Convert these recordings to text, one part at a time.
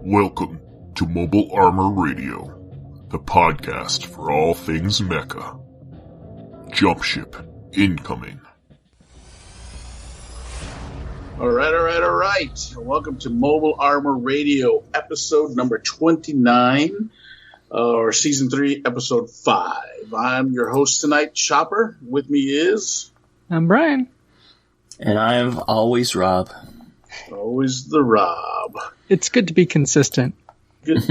Welcome to Mobile Armor Radio, the podcast for all things Mecha. Jumpship incoming. All right. Welcome to Mobile Armor Radio, episode number 29, or season 3, episode 5. I'm your host tonight, Chopper. With me is... I'm Brian. And I'm always Rob. Always the Rob. It's good to be consistent. Good.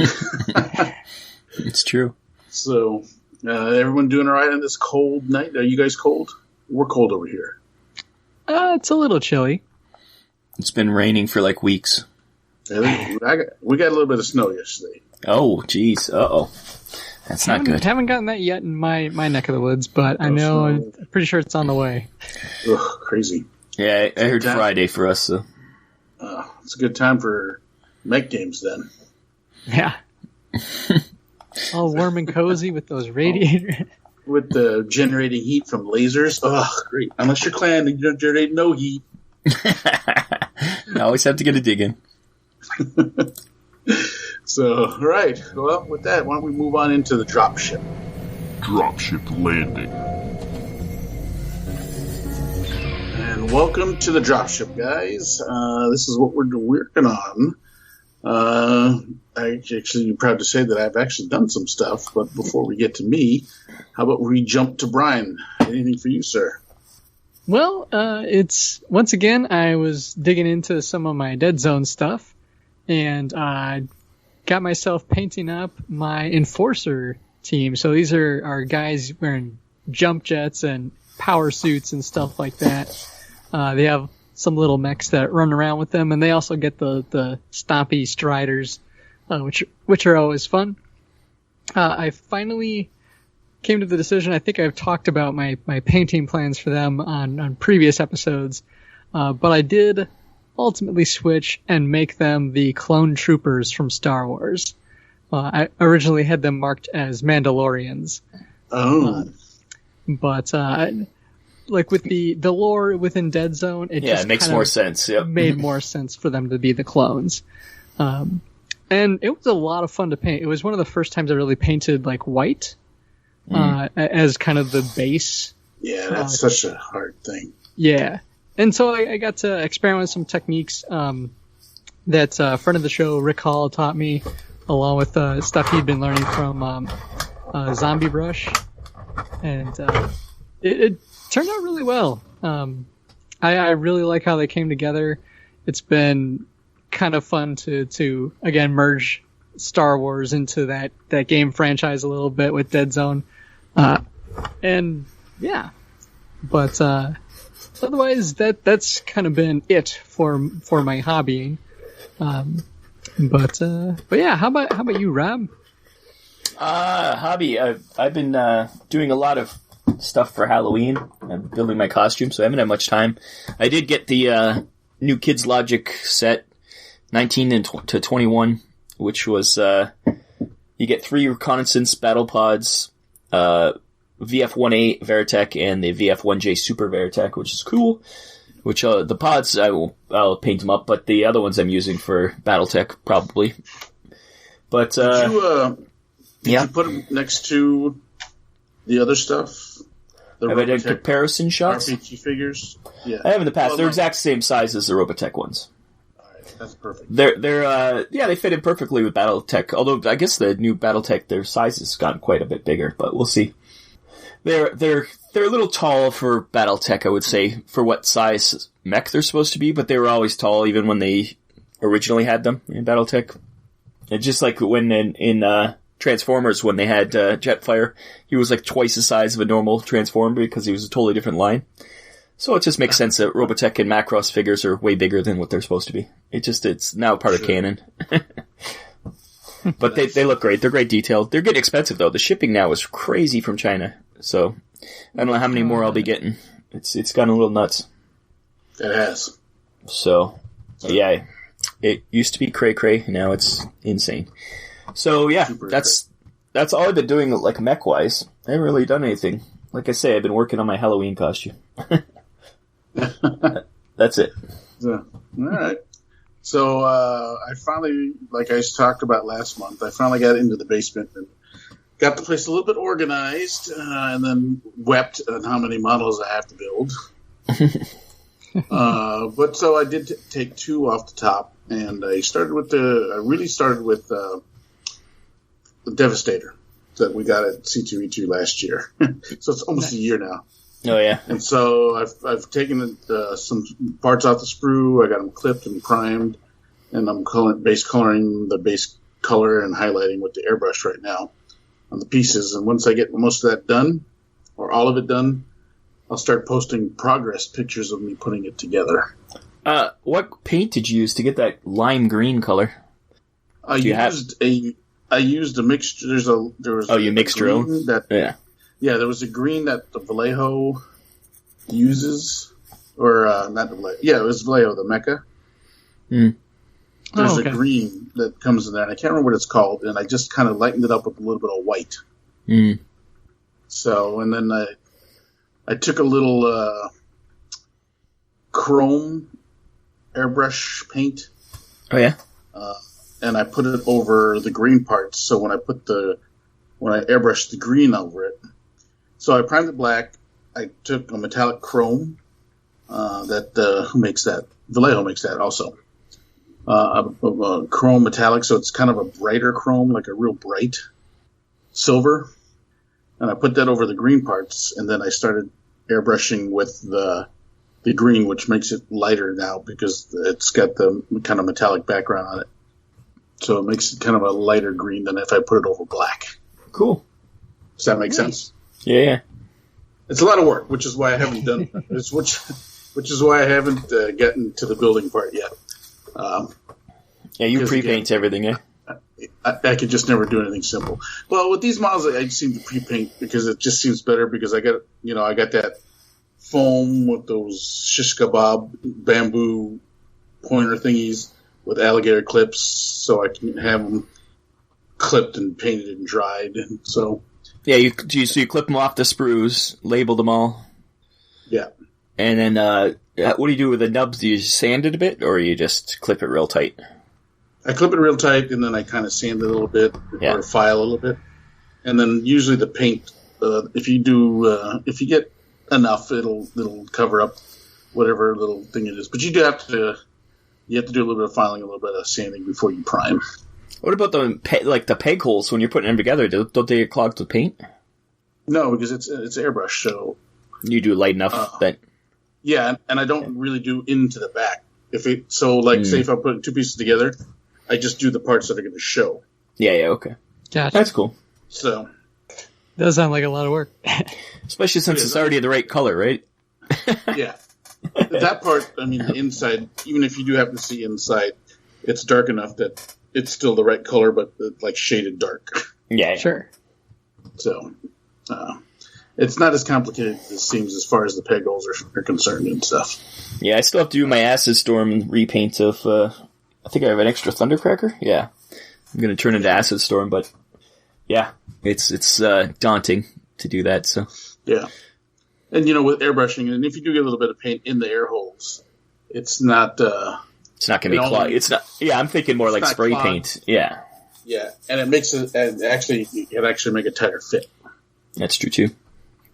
It's true. So, everyone doing all right on this cold night? Are you guys cold? We're cold over here. It's a little chilly. It's been raining for like weeks. We got a little bit of snow yesterday. Oh, geez. Uh-oh. That's not good. Haven't gotten that yet in my neck of the woods, but I know, I'm pretty sure it's on the way. Ugh, crazy. Yeah, I heard Friday for us, so. It's a good time for Mech games then. Yeah. All warm and cozy with those radiators. With the generating heat from lasers. Oh, great. Unless you're clan, you don't generate no heat. I always have to get a dig in. So, all right. Well, with that, why don't we move on into the Dropship? Dropship landing. And welcome to the Dropship, guys. This is what we're working on. I'm actually proud to say that I've actually done some stuff, but before we get to me, how about we jump to Brian? Anything for you, sir? Well, it's, once again, I was digging into some of my Dead Zone stuff, and I got myself painting up my Enforcer team. So these are guys wearing jump jets and power suits and stuff like that. They have some little mechs that run around with them, and they also get the stompy striders, which are always fun. I finally came to the decision. I think I've talked about my painting plans for them on previous episodes, but I did ultimately switch and make them the clone troopers from Star Wars. I originally had them marked as Mandalorians. Oh. But like with the lore within Dead Zone, it makes more sense. Yep. Made more sense for them to be the clones. And it was a lot of fun to paint. It was one of the first times I really painted like white as kind of the base. Yeah, that's such a hard thing. Yeah. And so I got to experiment with some techniques that friend of the show, Rick Hall, taught me, along with stuff he'd been learning from Zombie Brush. And it turned out really well. I really like how they came together. It's been kind of fun to again merge Star Wars into that game franchise a little bit with Dead Zone. And yeah. But otherwise that's kind of been it for my hobbying. But yeah, how about you, Rob? Hobby. I've been doing a lot of stuff for Halloween. I'm building my costume, so I haven't had much time. I did get the new Kids Logic set, 19 to 21, which was you get 3 reconnaissance battle pods, VF-1A Veritech and the VF-1J Super Veritech, which is cool. Which the pods I'll paint them up, but the other ones I'm using for Battletech probably. But did you put them next to the other stuff? Have I done comparison shots? RPG figures? Yeah. I have in the past. They're exact same size as the Robotech ones. Alright, that's perfect. They're they fit in perfectly with Battletech. Although I guess the new Battletech, their size has gotten quite a bit bigger, but we'll see. They're a little tall for Battletech, I would say, for what size mech they're supposed to be, but they were always tall even when they originally had them in Battletech. And just like when in Transformers, when they had Jetfire, he was like twice the size of a normal Transformer because he was a totally different line. So it just makes sense that Robotech and Macross figures are way bigger than what they're supposed to be. It's now part of canon. But they look great. They're great detailed. They're getting expensive though. The shipping now is crazy from China. So I don't know how many more I'll be getting. It's gotten a little nuts. It has. So yeah, it used to be cray, now it's insane. So yeah, that's all I've been doing, like mech wise. I haven't really done anything. Like I say, I've been working on my Halloween costume. That's it. All right. So I finally, like I talked about last month, I finally got into the basement and got the place a little bit organized, and then wept on how many models I have to build. But so I did take 2 off the top, and I really started with the Devastator that we got at C2E2 last year. So it's almost a year now. Oh yeah. And so I've taken some parts off the sprue. I got them clipped and primed, and I'm base coloring the base color and highlighting with the airbrush right now on the pieces. And once I get most of that done, or all of it done, I'll start posting progress pictures of me putting it together. What paint did you use to get that lime green color? I used a mixture. You mixed your own? Yeah, there was a green that the Vallejo uses, or not the Vallejo. Yeah, it was Vallejo, the Mecha. Mm. There's a green that comes in there, and I can't remember what it's called, and I just kind of lightened it up with a little bit of white. Mm. So, and then I took a little chrome airbrush paint. Oh, yeah? And I put it over the green parts, so when I airbrushed the green over it, so I primed it black. I took a metallic chrome who makes that? Vallejo makes that also. A chrome metallic, so it's kind of a brighter chrome, like a real bright silver. And I put that over the green parts, and then I started airbrushing with the green, which makes it lighter now because it's got the kind of metallic background on it. So it makes it kind of a lighter green than if I put it over black. Cool. Does that make sense? Yeah. It's a lot of work, which is why I haven't done which is why I haven't gotten to the building part yet. You pre-paint everything, yeah? I could just never do anything simple. Well, with these models, I seem to pre-paint because it just seems better because I got that foam with those shish kebab bamboo pointer thingies with alligator clips, so I can have them clipped and painted and dried. And so you clip them off the sprues, label them all. Yeah. And then what do you do with the nubs? Do you sand it a bit, or you just clip it real tight? I clip it real tight, and then I kind of sand it a little bit, or file a little bit. And then usually the paint, if you get enough, it'll cover up whatever little thing it is. But you have to do a little bit of filing, a little bit of sanding before you prime. What about the peg holes when you're putting them together? Don't they get clogged with paint? No, because it's airbrush, so you do light enough that. Yeah, and I don't really do into the back. Say if I'm putting 2 pieces together, I just do the parts that are going to show. Yeah, okay. Gotcha. That's cool. So does sound like a lot of work. Especially since it's already the right color, right? Yeah. That part, I mean, the inside, even if you do happen to see inside, it's dark enough that it's still the right color, but like shaded dark. Yeah. Sure. So, it's not as complicated as it seems as far as the peg holes are concerned and stuff. Yeah, I still have to do my Acid Storm repaint of, I think I have an extra Thundercracker. Yeah. I'm going to turn into Acid Storm, but yeah, it's daunting to do that, so. Yeah. And, with airbrushing, and if you do get a little bit of paint in the air holes, it's not... it's not going to be clogged. It's not... Yeah, I'm thinking more like spray paint. Yeah. Yeah, and it makes it... And actually, it can actually make a tighter fit. That's true, too.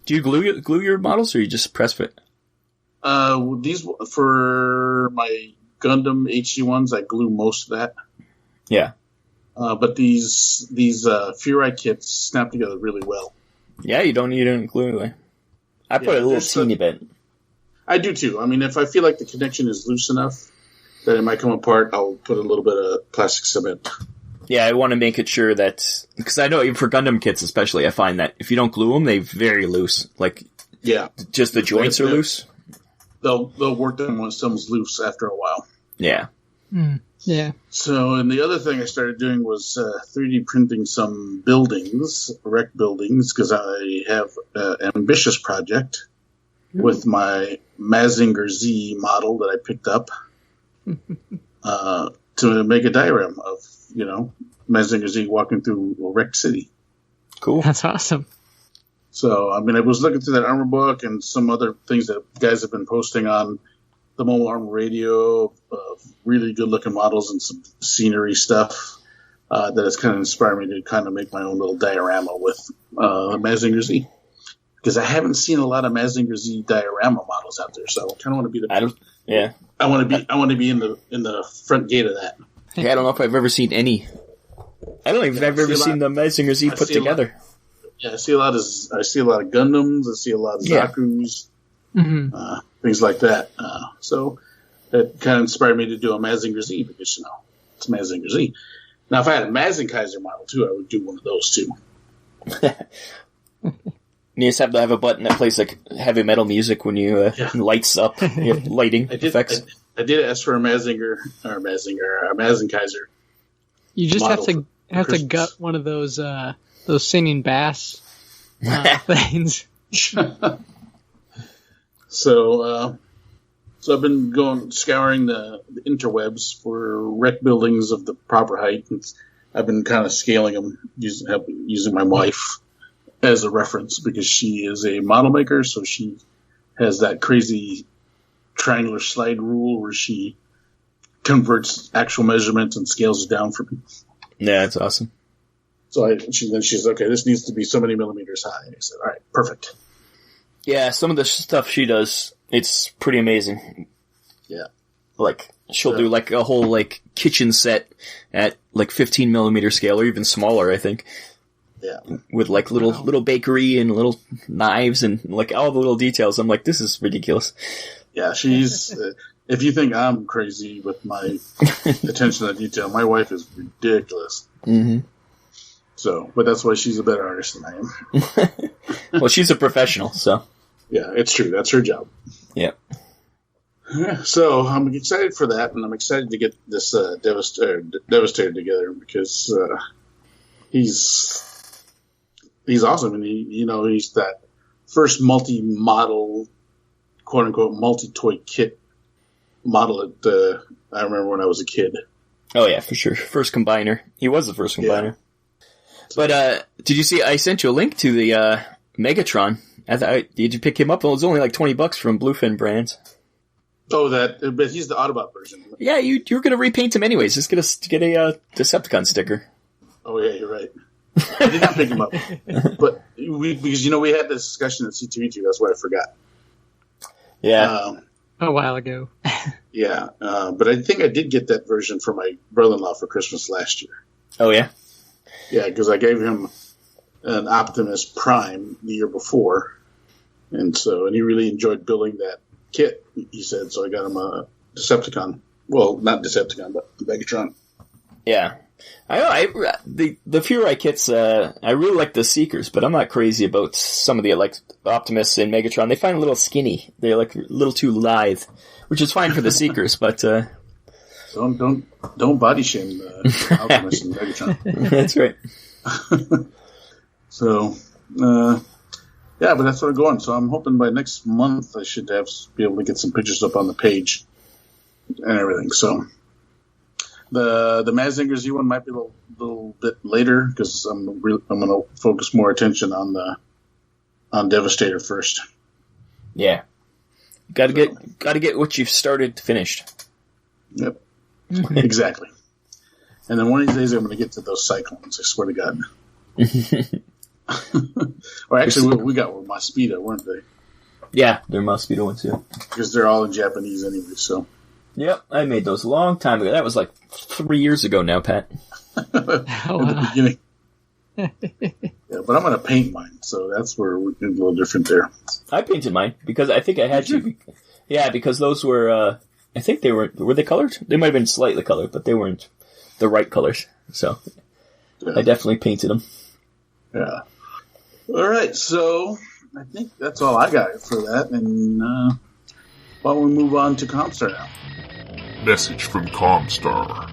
Do you glue your models, or you just press fit? These, for my Gundam HC ones, I glue most of that. Yeah. But these Furai kits snap together really well. Yeah, you don't need any glue anyway. I put a little teeny bit. I do too. I mean, if I feel like the connection is loose enough that it might come apart, I'll put a little bit of plastic cement. Yeah, I want to make it sure that... Because I know for Gundam kits especially, I find that if you don't glue them, they're very loose. Like, just the joints are loose. They'll work them when someone's loose after a while. Yeah. Yeah. So, and the other thing I started doing was 3D printing some buildings, erect buildings, because I have an ambitious project with my Mazinger Z model that I picked up to make a diagram of, Mazinger Z walking through a wrecked city. Cool. That's awesome. So, I mean, I was looking through that armor book and some other things that guys have been posting on the mobile armor radio, really good looking models and some scenery stuff that has kind of inspired me to kind of make my own little diorama with Mazinger Z. Because I haven't seen a lot of Mazinger Z diorama models out there, so I kind of want to be the. I want to be in the front gate of that. Yeah, I don't know if I've ever seen any. I don't even I've ever seen the Mazinger Z put together. Yeah, I see a lot of Gundams. I see a lot of Zaku's, things like that. So it kind of inspired me to do a Mazinger Z because it's Mazinger Z. Now, if I had a Mazinkaiser model too, I would do one of those too. You just have to have a button that plays like heavy metal music when you lights up. You have lighting effects. I did ask for a Mazinkaiser. You just have to gut one of those singing bass things. So I've been scouring the interwebs for wreck buildings of the proper height. I've been kind of scaling them using my wife as a reference because she is a model maker, so she has that crazy triangular slide rule where she converts actual measurements and scales it down for me. Yeah, that's awesome. So she says, okay, this needs to be so many millimeters high. I said, all right, perfect. Yeah, some of the stuff she does, it's pretty amazing. Yeah. Like, she'll do like a whole like kitchen set at like 15 millimeter scale or even smaller, I think. Yeah. With like little bakery and little knives and like all the little details. I'm like, this is ridiculous. Yeah, she's, if you think I'm crazy with my attention to detail, my wife is ridiculous. Mm-hmm. So, but that's why she's a better artist than I am. Well, she's a professional, so. Yeah, it's true. That's her job. Yeah. So I'm excited for that, and I'm excited to get this Devastator together because he's awesome, and he's that first multi-model, quote unquote, multi-toy kit model that I remember when I was a kid. Oh yeah, for sure. First combiner. He was the first combiner. Yeah. But did you see? I sent you a link to the Megatron. Did you pick him up? It was only like $20 from Bluefin Brands. Oh, but he's the Autobot version. Yeah, you were going to repaint him anyways. Just get a Decepticon sticker. Oh yeah, you're right. I did not pick him up, but because we had this discussion at C2E2. That's why I forgot. Yeah, a while ago. Yeah, but I think I did get that version for my brother-in-law for Christmas last year. Oh yeah. Yeah, because I gave him an Optimus Prime the year before, and he really enjoyed building that kit. He said so. I got him a Decepticon. Well, not Decepticon, but Megatron. Yeah, the Fury kits. I really like the Seekers, but I'm not crazy about some of the like Optimus and Megatron. They find a little skinny. They're like a little too lithe, which is fine for the Seekers, but. Don't body shame Optimus and Megatron. That's right. So, yeah, but that's what I'm going. So I'm hoping by next month I should be able to get some pictures up on the page and everything. So the Mazinger Z one might be a little bit later because I'm going to focus more attention on Devastator first. Yeah, got to get what you've started finished. Yep. Exactly. And then one of these days I'm going to get to those Cyclones, I swear to God. Or actually, we got Mosquito, weren't they? Yeah, they're Mosquito ones, yeah. Because they're all in Japanese anyway, so. Yep, I made those a long time ago. That was like 3 years ago now, Pat. At the beginning. Yeah, but I'm going to paint mine, so that's where we're a little different there. I painted mine because I think I had to. Yeah, because those were... I think they were they colored? They might have been slightly colored, but they weren't the right colors. So I definitely painted them. Yeah. All right, so I think that's all I got for that. And why don't we move on to ComStar now? Message from ComStar.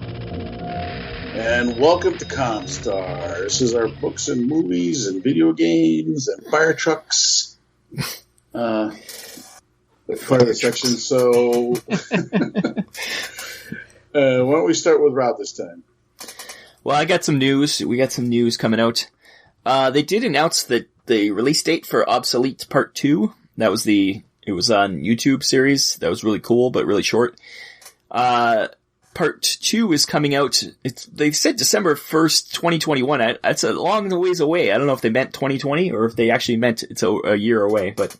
And welcome to ComStar. This is our books and movies and video games and fire trucks. Part of the section. So, why don't we start with Rob this time? Well, I got some news. We got some news coming out. They did announce that the release date for Obsolete Part 2, that was the It was on YouTube series. That was really cool, but really short. Part 2 is coming out. They said December 1st, 2021. That's a long ways away. I don't know if they meant 2020 or if they actually meant it's a year away, but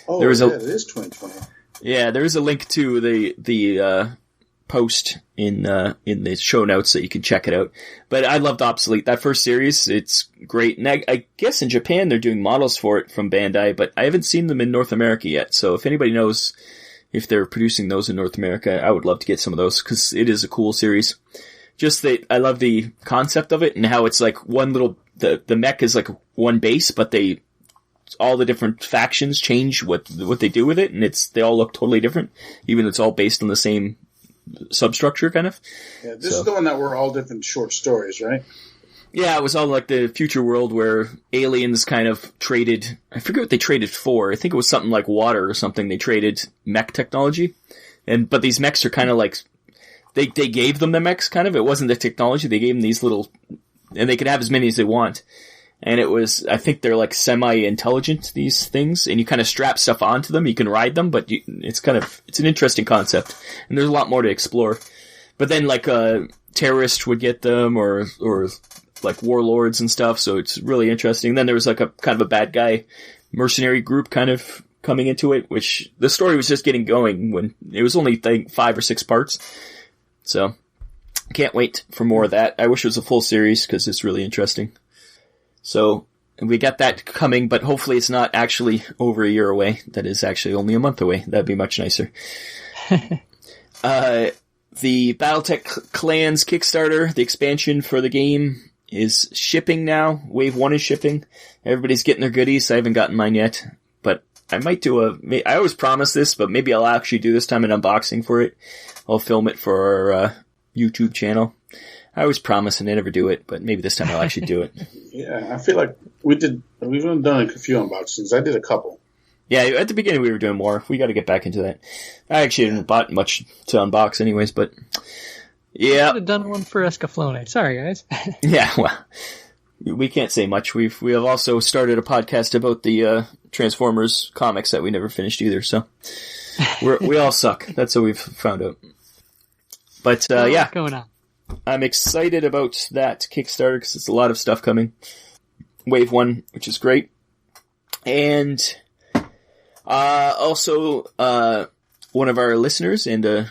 it is 2020. Yeah, there is a link to the post in the show notes that you can check it out. But I loved Obsolete. That first series, it's great. And I guess in Japan they're doing models for it from Bandai, but I haven't seen them in North America yet. So if anybody knows if they're producing those in North America, I would love to get some of those because it is a cool series. Just that I love the concept of it and how it's like one little, the mech is like one base, but all the different factions change what they do with it, and they all look totally different, even though it's all based on the same substructure, kind of. Yeah, this is the one that were all different short stories, right? Yeah, it was all like the future world where aliens kind of traded, I forget what they traded for. I think it was something like water or something. They traded mech technology. But these mechs are kind of like, they gave them the mechs kind of. It wasn't the technology. They gave them these little, and they could have as many as they want. And it was, I think they're like semi-intelligent, these things, and you kind of strap stuff onto them. You can ride them, but it's an interesting concept. And there's a lot more to explore. But then like terrorists would get them or like warlords and stuff, so it's really interesting. Then there was like a kind of a bad guy mercenary group kind of coming into it, which the story was just getting going when it was only, I think, 5 or 6 parts. So, can't wait for more of that. I wish it was a full series because it's really interesting. So, we got that coming, but hopefully it's not actually over a year away. That is actually only a month away. That'd be much nicer. The Battletech Clans Kickstarter, the expansion for the game, is shipping now. Wave 1 is shipping. Everybody's getting their goodies. I haven't gotten mine yet, but I might I always promise this, but maybe I'll actually do this time an unboxing for it. I'll film it for our YouTube channel. I always promise and I never do it, but maybe this time I'll actually do it. Yeah, I feel like we've done a few unboxings. I did a couple. Yeah, at the beginning we were doing more. We got to get back into that. I actually didn't bought much to unbox anyways, but yeah. I should have done one for ExFil.End. Sorry, guys. Yeah, well, we can't say much. We have also started a podcast about the Transformers comics that we never finished either, so we all suck. That's what we've found out. But yeah, what's going on? I'm excited about that Kickstarter because it's a lot of stuff coming. Wave 1, which is great. And also one of our listeners and a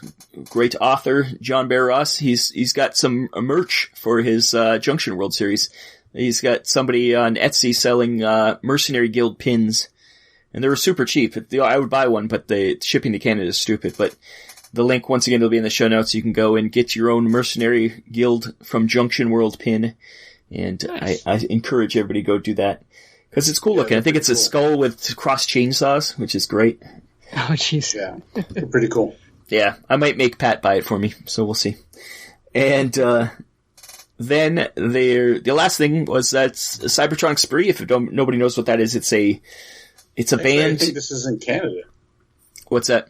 great author, John Bear Ross, he's got some merch for his Junctionworld series. He's got somebody on Etsy selling Mercenary Guild pins, and they were super cheap. I would buy one, but the shipping to Canada is stupid. But the link, once again, will be in the show notes. You can go and get your own Mercenary Guild from Junctionworld pin, and nice. I encourage everybody to go do that because it's cool looking. I think it's a skull with cross chainsaws, which is great. Oh, jeez. Yeah, they're pretty cool. Yeah, I might make Pat buy it for me, so we'll see. And then the last thing was that Cybertronic Spree. If nobody knows what that is, it's a band. I think this is in Canada. What's that?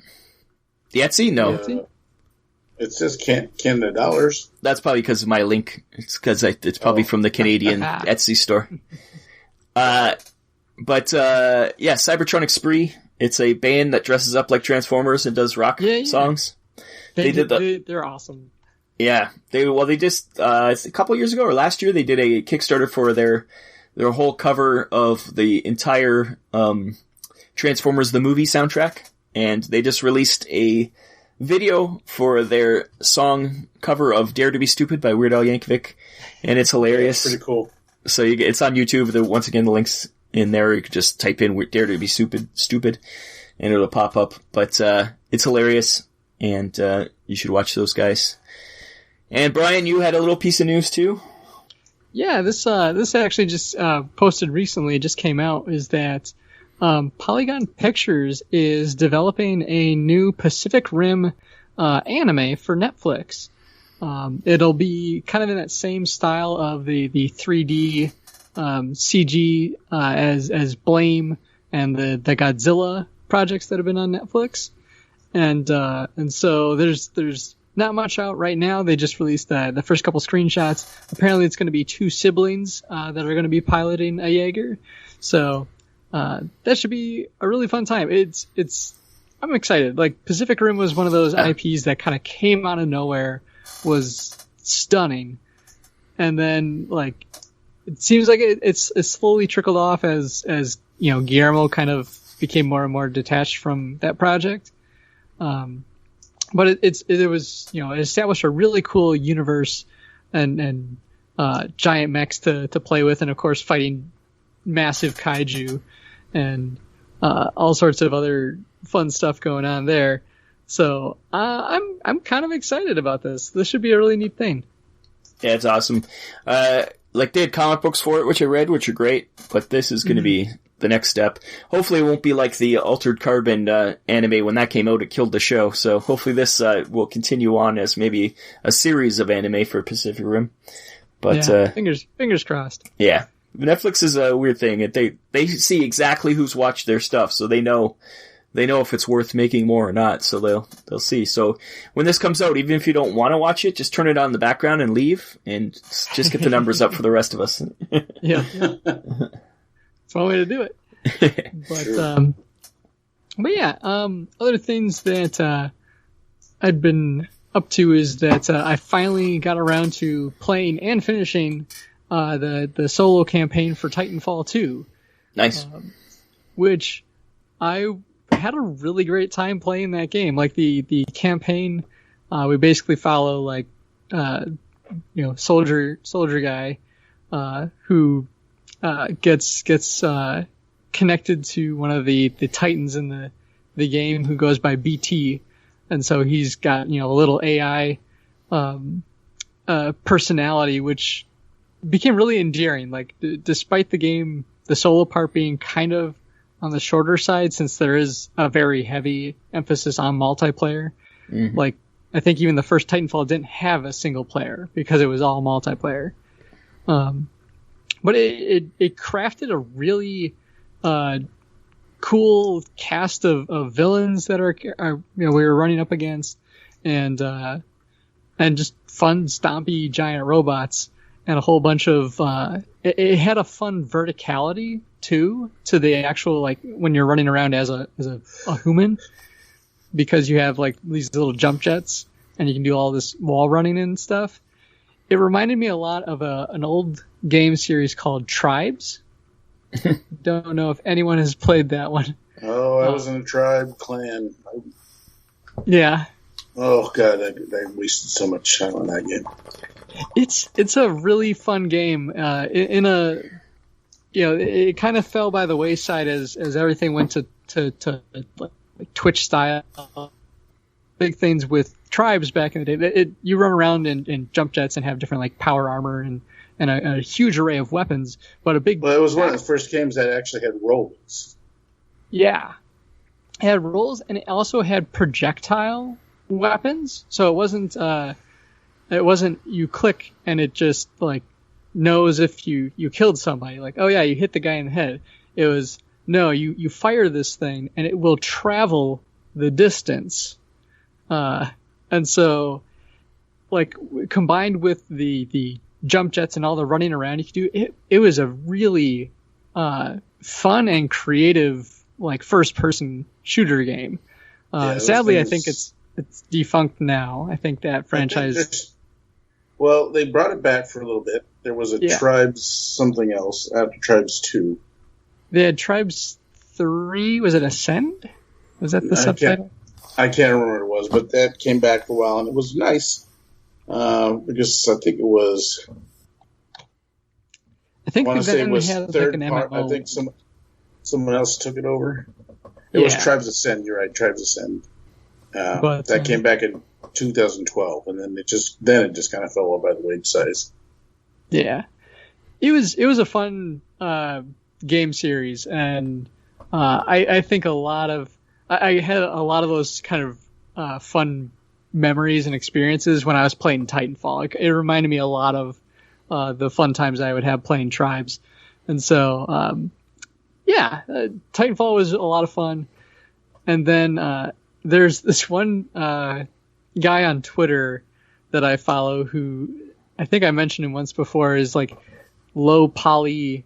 The Etsy? No. It says Canada dollars. That's probably because of my link. It's because it's probably from the Canadian Etsy store. Yeah, Cybertronic Spree. It's a band that dresses up like Transformers and does rock songs. They're awesome. Yeah, they just a couple years ago or last year they did a Kickstarter for their whole cover of the entire Transformers the movie soundtrack, and they just released a video for their song cover of "Dare to Be Stupid" by Weird Al Yankovic, and it's hilarious. Pretty cool. So it's on YouTube. Once again, the link's in there. You could just type in "Dare to Be Stupid," and it'll pop up. But it's hilarious, and you should watch those guys. And Brian, you had a little piece of news too. Yeah, this actually just posted recently. It just came out. Is that Polygon Pictures is developing a new Pacific Rim anime for Netflix. It'll be kind of in that same style of the 3D CG as Blame and the Godzilla projects that have been on Netflix, and so there's not much out right now. They just released the first couple screenshots. Apparently, it's going to be 2 siblings that are going to be piloting a Jaeger. So that should be a really fun time. It's I'm excited. Like Pacific Rim was one of those IPs that kind of came out of nowhere, was stunning, and then like it seems like it's slowly trickled off as Guillermo kind of became more and more detached from that project. But it was it established a really cool universe and giant mechs to play with, and of course fighting massive kaiju and all sorts of other fun stuff going on there. So I'm kind of excited about this. This should be a really neat thing. Yeah, it's awesome. Like they had comic books for it, which I read, which are great. But this is going to be the next step. Hopefully, it won't be like the Altered Carbon anime when that came out. It killed the show. So hopefully, this will continue on as maybe a series of anime for Pacific Rim. But fingers crossed. Yeah, Netflix is a weird thing. They see exactly who's watched their stuff, so they know if it's worth making more or not. So they'll see. So when this comes out, even if you don't want to watch it, just turn it on in the background and leave, and just get the numbers up for the rest of us. Yeah. It's one way to do it. But yeah, other things that I'd been up to is that I finally got around to playing and finishing the solo campaign for Titanfall 2. Nice. Which I had a really great time playing that game. Like the campaign, we basically follow like soldier guy who gets connected to one of the titans in the game who goes by BT, and so he's got a little AI personality, which became really endearing. Like despite the solo part being kind of on the shorter side, since there is a very heavy emphasis on multiplayer. Mm-hmm. Like I think even the first Titanfall didn't have a single player because it was all multiplayer. But it crafted a really cool cast of villains that are we were running up against, and just fun stompy giant robots, and a whole bunch of it had a fun verticality too to the actual, like when you're running around as a human, because you have like these little jump jets and you can do all this wall running and stuff. It reminded me a lot of an old game series called Tribes. Don't know if anyone has played that one. Oh, I was in a tribe clan. Yeah. Oh god, I wasted so much time on that game. It's a really fun game. It kind of fell by the wayside as everything went to like Twitch style big things with Tribes back in the day. You run around in jump jets and have different like power armor and a huge array of weapons, but it was one of the first games that actually had roles. Yeah, it had roles, and it also had projectile weapons. So it wasn't you click and it just like knows if you killed somebody. Like, oh yeah, you hit the guy in the head. It was no, you fire this thing and it will travel the distance. And so, like, combined with the jump jets and all the running around you could do, it was a really fun and creative, like, first-person shooter game. Sadly, I think it's defunct now. I think that franchise... Well, they brought it back for a little bit. There was a Tribes something else after Tribes 2. They had Tribes 3. Was it Ascend? Was that the subtitle? I can't remember what it was, but that came back for a while, and it was nice. Because I think it was... I think want to say it was had third like an part. MMO. I think someone else took it over. It was Tribes Ascend. You're right, Tribes Ascend. That came back in 2012, and then it just kind of fell by the wayside. Yeah, it was a fun game series, and I think I had a lot of those kind of fun memories and experiences when I was playing Titanfall. Like, it reminded me a lot of the fun times I would have playing Tribes, and so Titanfall was a lot of fun. And then there's this one guy on Twitter that I follow who I think I mentioned him once before, is like Low Poly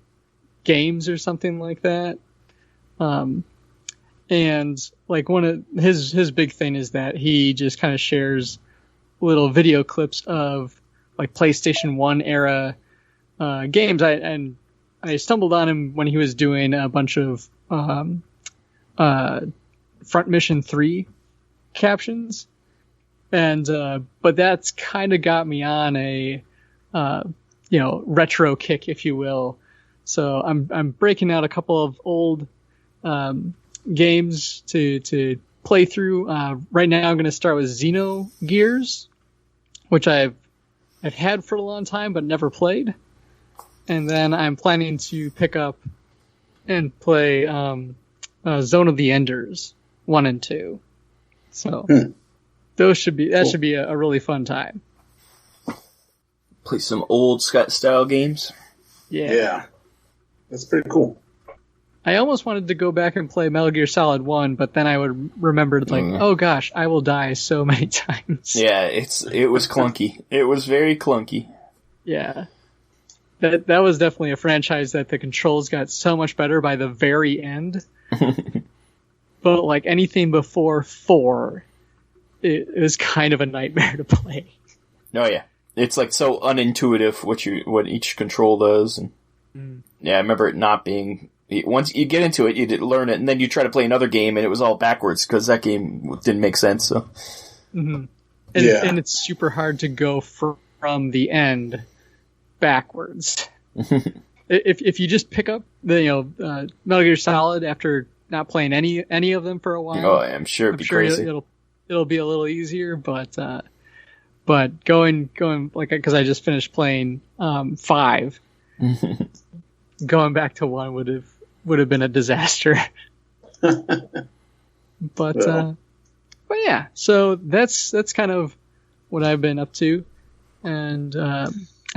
Games or something like that. And like one of his big thing is that he just kind of shares little video clips of like PlayStation 1 era games. I stumbled on him when he was doing a bunch of Front Mission 3 captions, and but that's kind of got me on a retro kick, if you will. So I'm breaking out a couple of old games to play through. Right now I'm going to start with Xenogears, which I've had for a long time but never played. And then I'm planning to pick up and play Zone of the Enders 1 and 2. So those should be should be a really fun time. Play some old Scott style games. Yeah. That's pretty cool. I almost wanted to go back and play Metal Gear Solid 1, but then I would remember, oh gosh, I will die so many times. Yeah, it was clunky. It was very clunky. Yeah. That was definitely a franchise that the controls got so much better by the very end. But like anything before 4, it was kind of a nightmare to play. Oh yeah. It's like so unintuitive what each control does. And yeah, I remember it not being... Once you get into it, you learn it, and then you try to play another game, and it was all backwards, because that game didn't make sense. So, and it's super hard to go from the end backwards. If you just pick up the Metal Gear Solid after not playing any of them for a while, I'm sure it'd be crazy. It'll be a little easier, but going like, because I just finished playing 5. Going back to 1 would have been a disaster. But yeah, so that's kind of what I've been up to. And I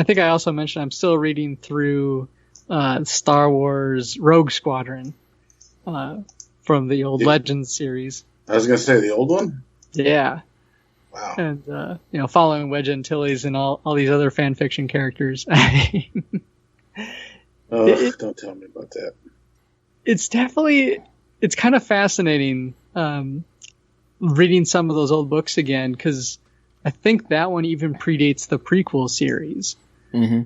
think I also mentioned I'm still reading through Star Wars Rogue Squadron from the old Legends series. I was going to say the old one? Yeah. Wow. And following Wedge Antilles and all these other fan fiction characters. Don't tell me about that. It's kind of fascinating reading some of those old books again, because I think that one even predates the prequel series. Mm-hmm.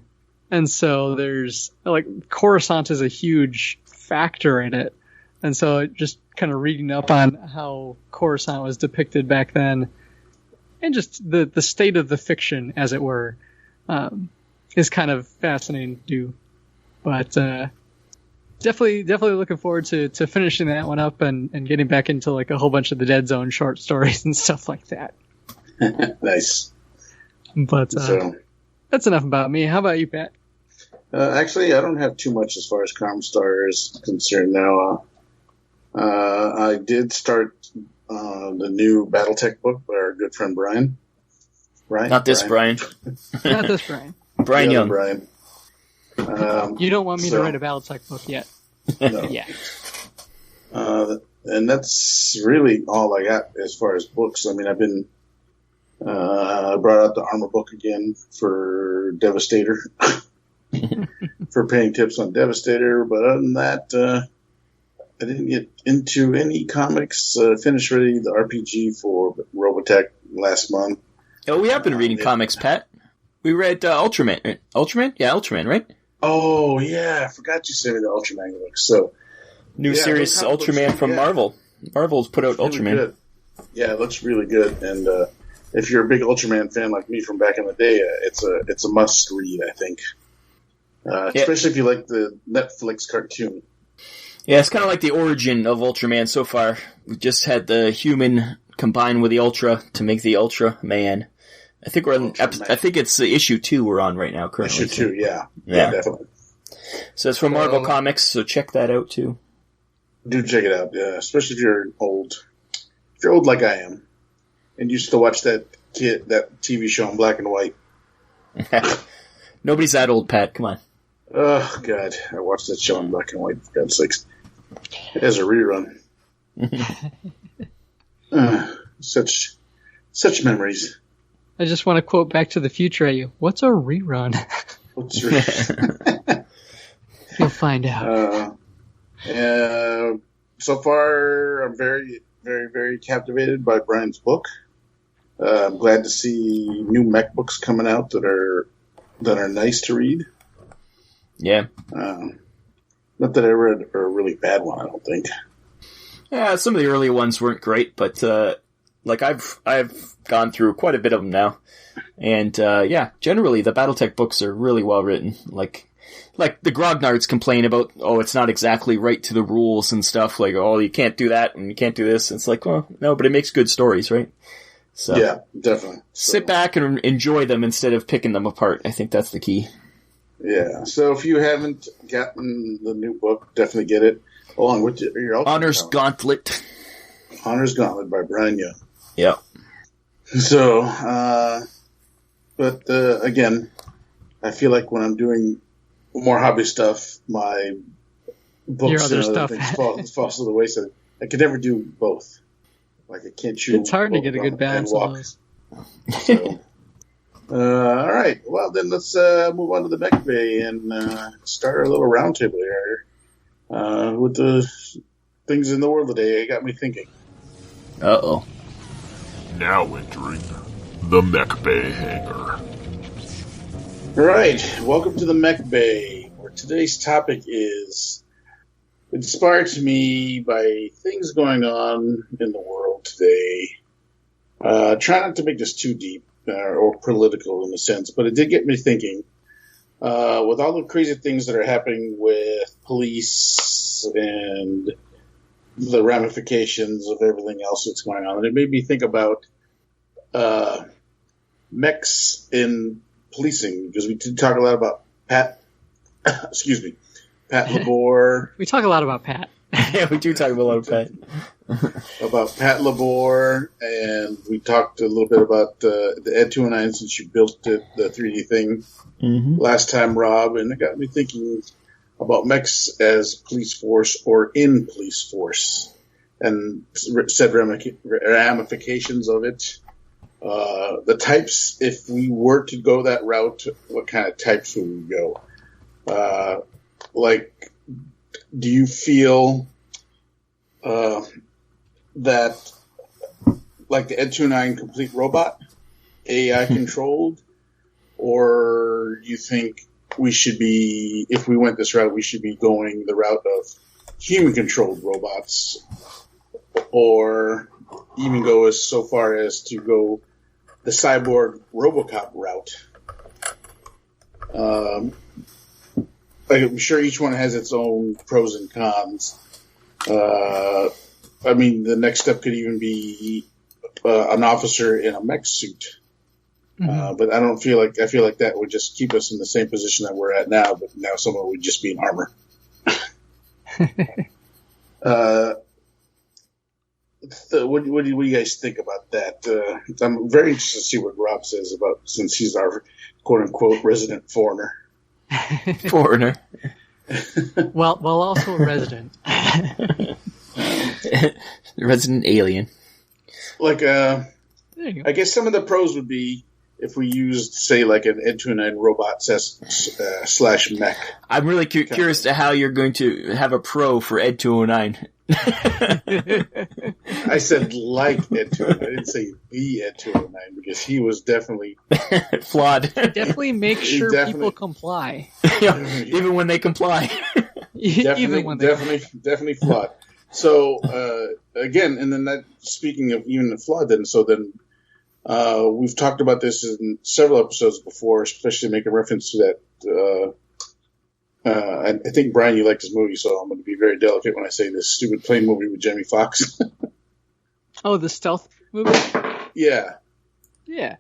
And so there's, like, Coruscant is a huge factor in it. And so just kind of reading up on how Coruscant was depicted back then, and just the state of the fiction, as it were, is kind of fascinating to do. But definitely looking forward to finishing that one up and getting back into like a whole bunch of the Dead Zone short stories and stuff like that. Nice. But that's enough about me. How about you, Pat? Actually, I don't have too much as far as ComStar is concerned now. I did start the new Battletech book by our good friend Brian. Not this Brian. Not this Brian. Brian Young. Brian. You don't want me to write a Battletech book yet. No. Yeah. And that's really all I got as far as books. I mean, I've been I brought out the armor book again for Devastator for paying tips on Devastator. But other than that, I didn't get into any comics. Finished really the RPG for Robotech last month. Oh, we have been reading comics, Pat. We read Ultraman. Ultraman? Yeah, Ultraman, right? Oh, yeah. I forgot you sent me the Ultraman books. So, New series Ultraman from Marvel. Marvel's put out really Ultraman. Good. Yeah, it looks really good. And if you're a big Ultraman fan like me from back in the day, it's a must read, I think. Especially if you like the Netflix cartoon. Yeah, it's kind of like the origin of Ultraman so far. We just had the human combine with the Ultra to make the Ultra Man. I think we're on. I think it's issue 2 we're on right now. Currently, issue 2, yeah, definitely. So it's from Marvel Comics. So check that out too. Do check it out, yeah. Especially if you're old. If you're old like I am, and used to watch that TV show in black and white. Nobody's that old, Pat. Come on. Oh God, I watched that show in black and white. For God's sakes, it has a rerun. Such memories. I just want to quote Back to the Future at you. What's a rerun? You'll find out. so far, I'm very, very, very captivated by Brian's book. I'm glad to see new mech books coming out that are nice to read. Yeah. Not that I read a really bad one, I don't think. Yeah, some of the earlier ones weren't great, but I've gone through quite a bit of them now, and generally the BattleTech books are really well written. Like the Grognards complain about, it's not exactly right to the rules and stuff. Like, you can't do that and you can't do this. It's like, well, no, but it makes good stories, right? So yeah, definitely. Sit back and enjoy them instead of picking them apart. I think that's the key. Yeah. So if you haven't gotten the new book, definitely get it. Along with your Honor's Gauntlet. Honor's Gauntlet by Brian Young. Yeah. So, again, I feel like when I'm doing more hobby stuff, my books your other and other stuff falls to the wayside. I could never do both. Like I can't shoot. It's hard to get a good balance on those. So, all right. Well, then let's move on to the MechBay and start our little roundtable here with the things in the world today. It got me thinking. Uh-oh. Now entering the MechBay Hanger. All right. Welcome to the MechBay, where today's topic is inspired to me by things going on in the world today. Try not to make this too deep or political in a sense, but it did get me thinking. With all the crazy things that are happening with police and the ramifications of everything else that's going on, and it made me think about mechs in policing, because we did talk a lot about Pat Labor. We talk a lot about Pat. Yeah, we do talk a lot about Pat Labor, and we talked a little bit about the Ed 209 since you built the 3D thing last time, Rob, and it got me thinking about mechs as police force or in police force, and said ramifications of it. The types, if we were to go that route, what kind of types would we go? Do you feel that, like the Ed 209 complete robot, AI controlled, or you think we should be, if we went this route, we should be going the route of human controlled robots, or even go as so far as to go the cyborg RoboCop route? I'm sure each one has its own pros and cons. I mean, the next step could even be an officer in a mech suit. But I feel like that would just keep us in the same position that we're at now, but now someone would just be in armor. What do you guys think about that? I'm very interested to see what Rob says about, since he's our quote-unquote resident foreigner. Foreigner. Well, also a resident. Resident alien. I guess some of the pros would be if we used, say, like an Ed 209 robot slash mech. I'm really curious to how you're going to have a pro for Ed 209. I said like Ed 209. I didn't say the Ed 209 because he was definitely flawed. Definitely make sure people comply. Even when they comply. Definitely flawed. So again, and then that, speaking of even the flawed, then we've talked about this in several episodes before, especially making reference to that. I think, Brian, you liked this movie, so I'm going to be very delicate when I say this stupid plane movie with Jamie Foxx. Oh, the stealth movie? Yeah. Yeah.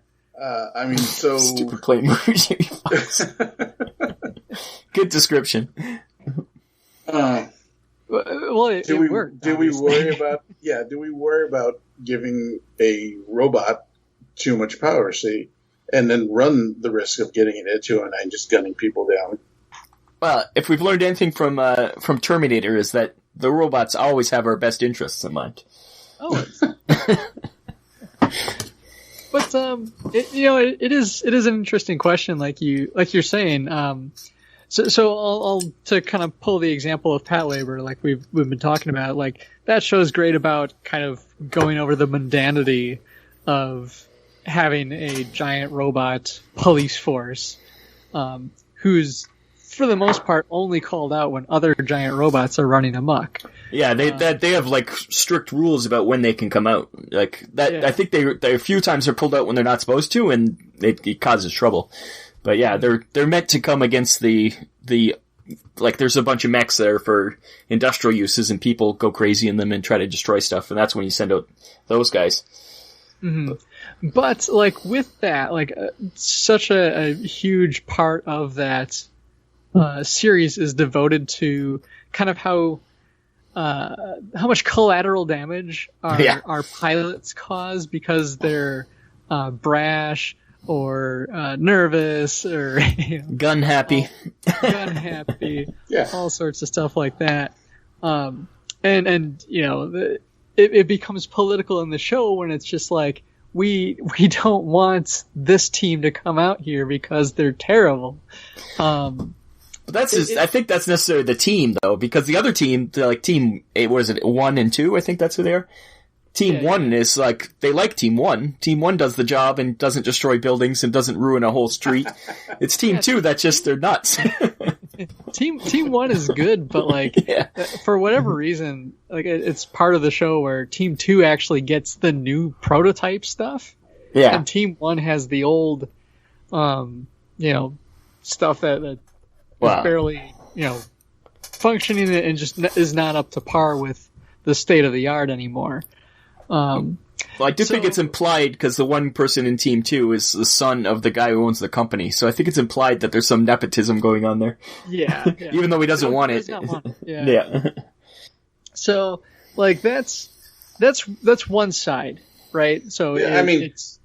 Stupid plane movie with Jamie Foxx. Good description. It worked. Do we worry about giving a robot too much power, and then run the risk of getting an Ed 209 just gunning people down? Well, if we've learned anything from Terminator, is that the robots always have our best interests in mind. Oh. But it is an interesting question, like you're saying. So I'll to kind of pull the example of Pat Labor, like we've been talking about, like that show is great about kind of going over the mundanity of having a giant robot police force, who's for the most part only called out when other giant robots are running amok. Yeah, they have like strict rules about when they can come out. Like that, yeah. I think they a few times they're pulled out when they're not supposed to, and it causes trouble. But yeah, they're meant to come against the like there's a bunch of mechs that are for industrial uses, and people go crazy in them and try to destroy stuff, and that's when you send out those guys. Mm-hmm. But like with that, like such a huge part of that series is devoted to kind of how much collateral damage our pilots cause because they're brash or nervous or gun happy, all sorts of stuff like that. And you know, it becomes political in the show when it's just like we don't want this team to come out here because they're terrible. But I think that's necessarily the team though, because the other team, like team, what is it, 1 and 2? I think that's who they are. Team 1 is like, they like Team 1. Team 1 does the job and doesn't destroy buildings and doesn't ruin a whole street. It's Team 2 that just, they're nuts. Team 1 is good, but like, for whatever reason, like it's part of the show where Team 2 actually gets the new prototype stuff. Yeah. And Team 1 has the old, stuff that is barely, functioning and just is not up to par with the state of the art anymore. Well, I do think it's implied because the one person in Team 2 is the son of the guy who owns the company, so I think it's implied that there's some nepotism going on there. Yeah. Even though he doesn't want it. Yeah. So, like that's one side, right? So it's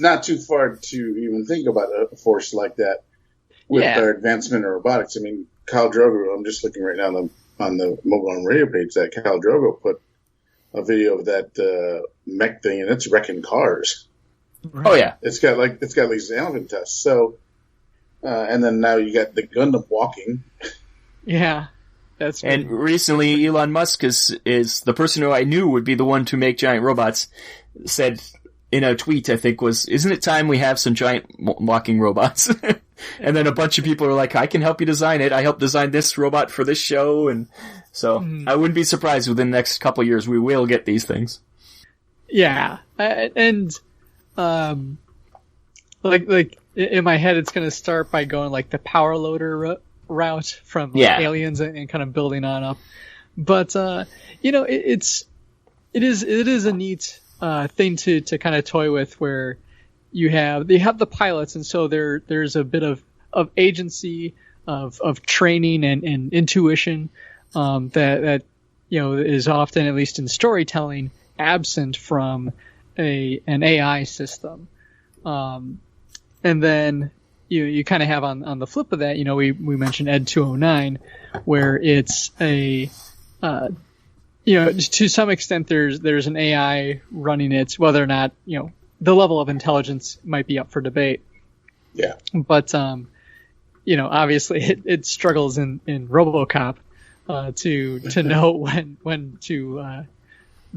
not too far to even think about a force like that with our advancement in robotics. I mean, Khal Drogo, I'm just looking right now on the Mobile Arm Radio page that Khal Drogo put a video of that mech thing, and it's wrecking cars. Right. Oh yeah, it's got these elephant tests. So, and then now you got the Gundam walking. Yeah, that's. And recently, Elon Musk is the person who I knew would be the one to make giant robots. Said in a tweet, I think isn't it time we have some giant walking robots? And then a bunch of people are like, I can help you design it. I helped design this robot for this show. And so I wouldn't be surprised within the next couple of years we will get these things. Yeah. And like in my head, it's going to start by going like the power loader route from Aliens and kind of building on up. But, it is a neat thing to kind of toy with where they have the pilots, and so there's a bit of agency of training and intuition that is often, at least in storytelling, absent from an AI system. And then you kind of have on the flip of that, we mentioned Ed 209, where it's to some extent there's an AI running it, whether or not the level of intelligence might be up for debate. Yeah. But, obviously it struggles in RoboCop to know when to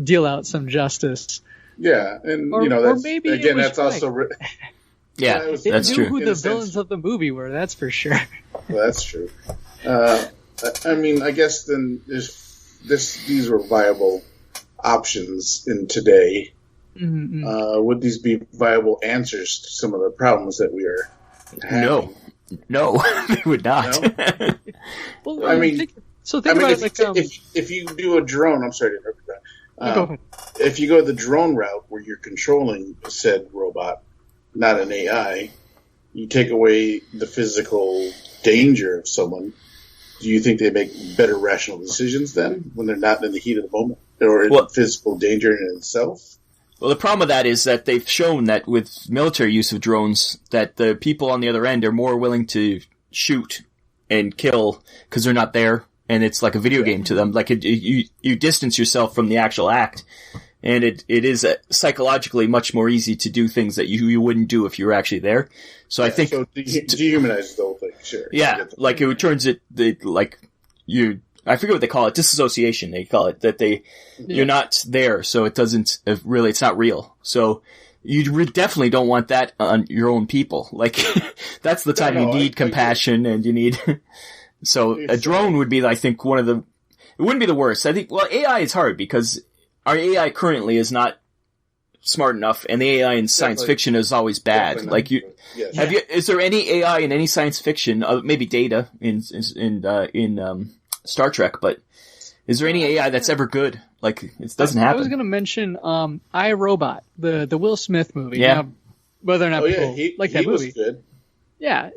deal out some justice. Yeah, and that's, maybe again, that's also... that's true. Who the villains of the movie were, that's for sure. Well, that's true. I mean, I guess then these were viable options in today. Mm-hmm. Would these be viable answers to some of the problems that we are having? No, they would not. No? Well, I mean, think about it. If you do a drone, I'm sorry to interrupt you. Go ahead. If you go the drone route where you're controlling said robot, not an AI, you take away the physical danger of someone. Do you think they make better rational decisions then when they're not in the heat of the moment or in physical danger in itself? Well, the problem with that is that they've shown that with military use of drones, that the people on the other end are more willing to shoot and kill because they're not there, and it's like a video game to them. Like you distance yourself from the actual act, And it is psychologically much more easy to do things that you wouldn't do if you were actually there. So I think... So dehumanizes the whole thing, sure. Yeah, like it turns it... I forget what they call it, disassociation they call it, that you're not there, so it doesn't... Really, it's not real. So you definitely don't want that on your own people. Like, that's the time you need compassion and you need... So a drone would be, I think, one of the... It wouldn't be the worst. I think, well, AI is hard because our AI currently is not smart enough, and the AI in science fiction is always bad. Like is there any AI in any science fiction? Maybe Data in Star Trek, but is there any AI that's ever good? Like it doesn't happen. I was going to mention I, Robot, the Will Smith movie. Yeah. Now, whether or not people like that movie. Was good. Yeah,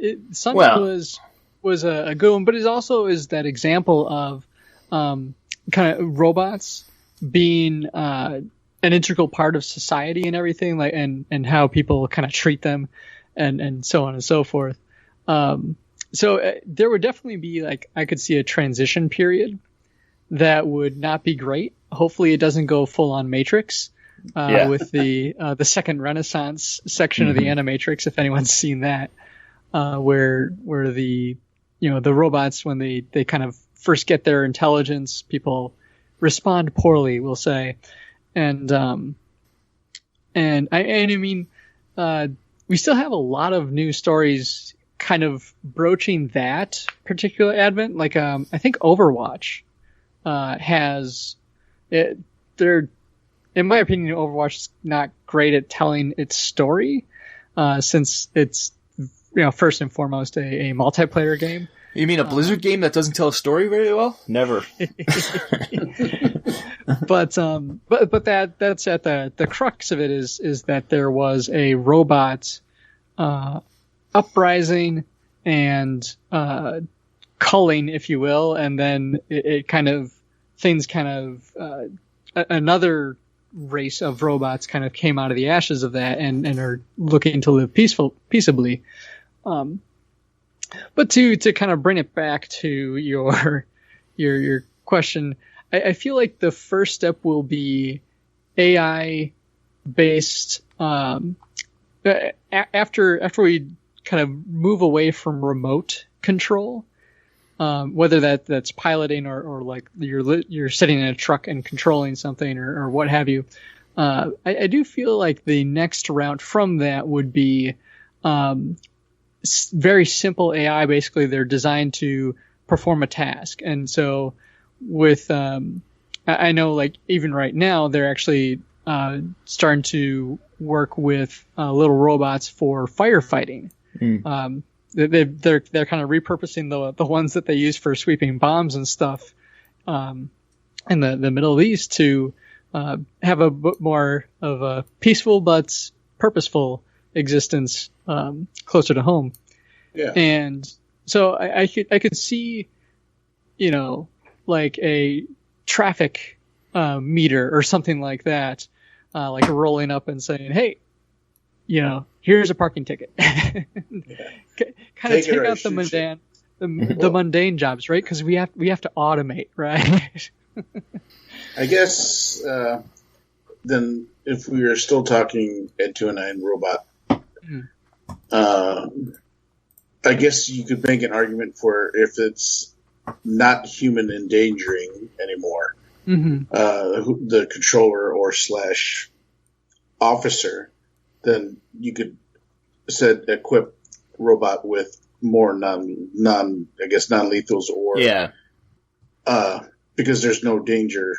was a good one, but it also is that example of kind of robots being an integral part of society and everything, like and how people kind of treat them and so on and so forth. So there would definitely be, like, I could see a transition period that would not be great. Hopefully it doesn't go full on Matrix with the second Renaissance section of the Animatrix, if anyone's seen that, where the robots, when they kind of first get their intelligence, people respond poorly, we'll say. And I mean, we still have a lot of new stories kind of broaching that particular advent. Like, I think Overwatch has it. In my opinion, Overwatch is not great at telling its story, since it's first and foremost a multiplayer game. You mean a Blizzard game that doesn't tell a story very well? Never. But that's at the crux of it is that there was a robot uprising and culling, if you will, and then another race of robots kind of came out of the ashes of that and are looking to live peaceably. But to kind of bring it back to your question, I feel like the first step will be AI based. After we kind of move away from remote control, whether that's piloting or like you're sitting in a truck and controlling something or what have you. I do feel like the next route from that would be very simple AI. Basically, they're designed to perform a task. And so with, I know, like, even right now, they're actually starting to work with little robots for firefighting. They're kind of repurposing the ones that they use for sweeping bombs and stuff in the Middle East to have a bit more of a peaceful but purposeful existence closer to home. Yeah. And so I could see, like a traffic meter or something like that, like rolling up and saying, "Hey, here's a parking ticket." Kind of take out the mundane jobs, right? Because we have to automate, right? I guess then if we are still talking Ed 209 robot, I guess you could make an argument for if it's not human endangering anymore, the controller or / officer, then you could equip robot with more non-lethals or because there's no danger.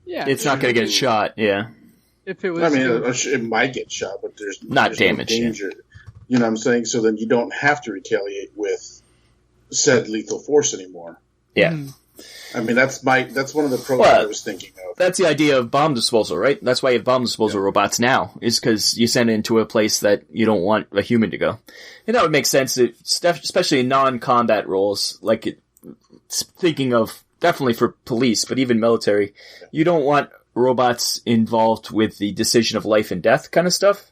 Yeah, it's not going to get shot. Yeah, if it was, it might get shot, but there's damage. No danger. Yeah. You know what I'm saying? So then you don't have to retaliate with said lethal force anymore. Yeah. I mean, that's one of the pros I was thinking of. That's the idea of bomb disposal, right? That's why you have bomb disposal robots now, is because you send it into a place that you don't want a human to go. And that would make sense, especially in non-combat roles, like thinking of definitely for police, but even military. You don't want robots involved with the decision of life and death kind of stuff.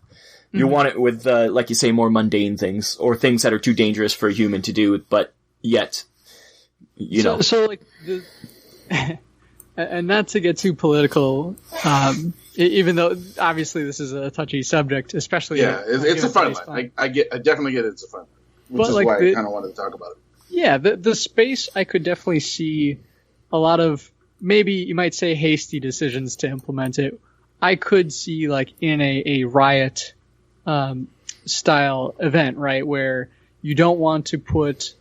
You want it with, like you say, more mundane things, or things that are too dangerous for a human to do, but yet, So like And not to get too political, even though obviously this is a touchy subject, especially it's a fun line. I definitely get it's a fun line, which is why I kind of wanted to talk about it. Yeah, the space I could definitely see a lot of, maybe you might say, hasty decisions to implement it. I could see like in a riot style event, right, where you don't want to put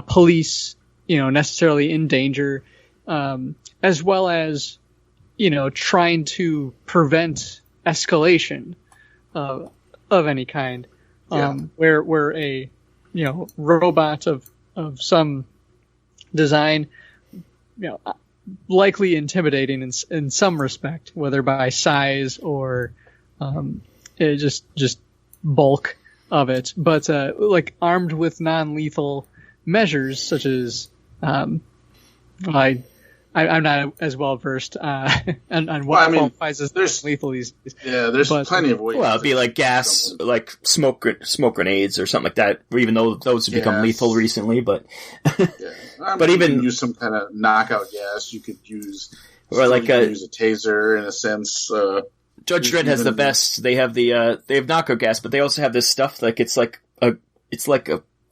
police, necessarily in danger, as well as, trying to prevent escalation of any kind, where a, robot of some design, likely intimidating in some respect, whether by size or just bulk of it, but like armed with non-lethal measures such as I'm not as well versed on what qualifies as lethal these days. Yeah, there's plenty of ways. Well, it'd be like gas, like smoke grenades or something like that. Even though those have become lethal recently, but but even you can use some kind of knockout gas. You could use, or like use a taser in a sense. Judge Dredd has the best. They have they have knockout gas, but they also have this stuff like it's like a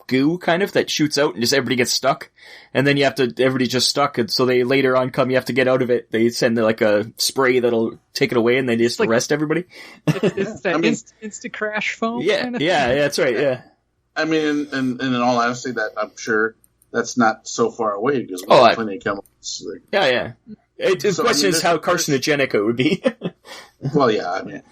goo kind of that shoots out and just everybody gets stuck, and then everybody's just stuck, and so they later on you have to get out of it. They send like a spray that'll take it away, and they just arrest everybody. It's that insta crash foam. Yeah, kind of yeah, that's right. Yeah. I mean, and in all honesty, that I'm sure that's not so far away because we have plenty of chemicals. Yeah. The question is how carcinogenic it would be. Well, yeah, I mean,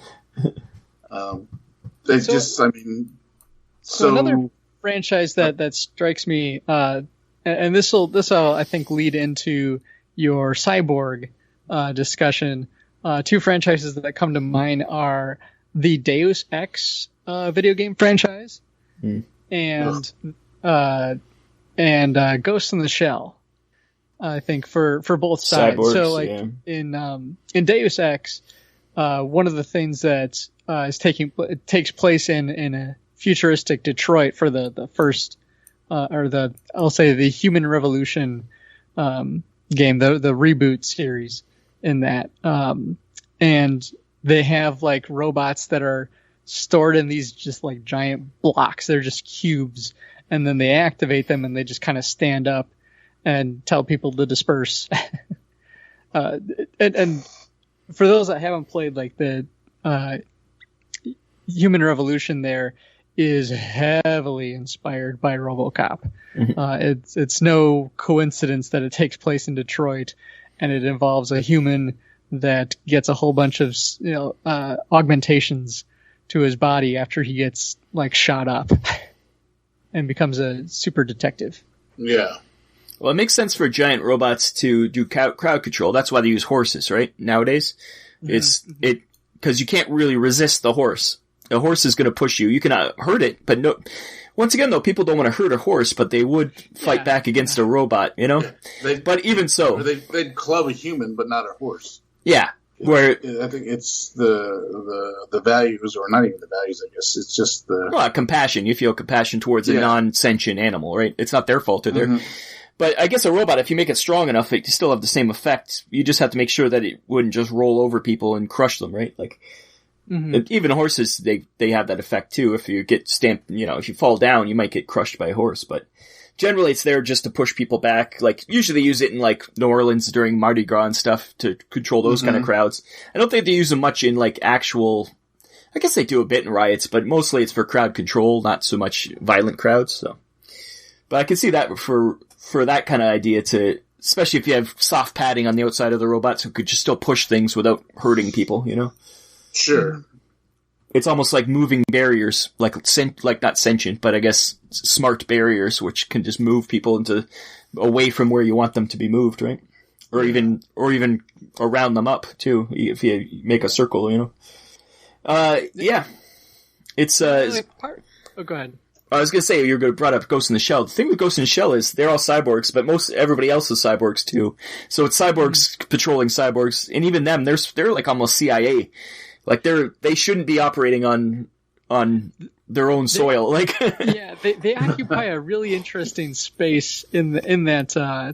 so another franchise that strikes me, and this will I think lead into your cyborg discussion. Two franchises that come to mind are the Deus Ex video game franchise and Ghost in the Shell. I think for both sides. Cyborgs, so like in Deus Ex, one of the things that takes place in a futuristic Detroit for the first I'll say the Human Revolution game, the reboot series in that, and they have like robots that are stored in these just like giant blocks. They're just cubes, and then they activate them and they just kind of stand up and tell people to disperse. And for those that haven't played, like the Human Revolution there is heavily inspired by RoboCop. It's no coincidence that it takes place in Detroit, and it involves a human that gets a whole bunch of augmentations to his body after he gets like shot up and becomes a super detective. Yeah. Well, it makes sense for giant robots to do crowd control. That's why they use horses, right? Nowadays, because you can't really resist the horse. The horse is going to push you. You can hurt it, but no. Once again, though, people don't want to hurt a horse, but they would fight back against a robot, you know? Yeah, but even so, they'd club a human, but not a horse. Yeah. Where I think it's the values, or not even the values, I guess. It's just compassion. You feel compassion towards a non-sentient animal, right? It's not their fault. They're But I guess a robot, if you make it strong enough, it still have the same effect. You just have to make sure that it wouldn't just roll over people and crush them, right? Like, even horses, they have that effect too. If you get stamped, if you fall down, you might get crushed by a horse. But generally, it's there just to push people back. Like, usually they use it in, like, New Orleans during Mardi Gras and stuff to control those kind of crowds. I don't think they use them much in, like, actual... I guess they do a bit in riots, but mostly it's for crowd control, not so much violent crowds, so... But I can see that for that kind of idea to... Especially if you have soft padding on the outside of the robots who could just still push things without hurting people, Sure. It's almost like moving barriers, like not sentient, but I guess smart barriers, which can just move people away from where you want them to be moved, right? Or even around them up too, if you make a circle, It's go ahead. I was gonna say, you're brought up Ghost in the Shell. The thing with Ghost in the Shell is they're all cyborgs, but everybody else is cyborgs too. So it's cyborgs patrolling cyborgs, and even them, they're like almost CIA. Like they shouldn't be operating on their own soil. Like, yeah, they occupy a really interesting space in that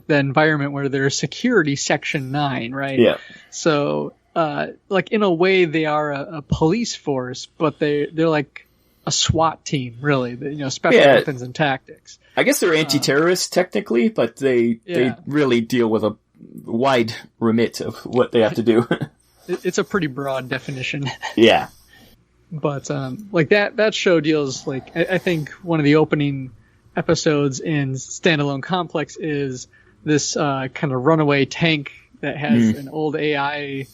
the environment where they're security section 9, right? Yeah. So, like in a way, they are a police force, but they're like a SWAT team, really. Special weapons and tactics. I guess they're anti-terrorists technically, but they really deal with a wide remit of what they have to do. It's a pretty broad definition. Yeah. But like that show deals, like, I think one of the opening episodes in Standalone Complex is this kind of runaway tank that has an old AI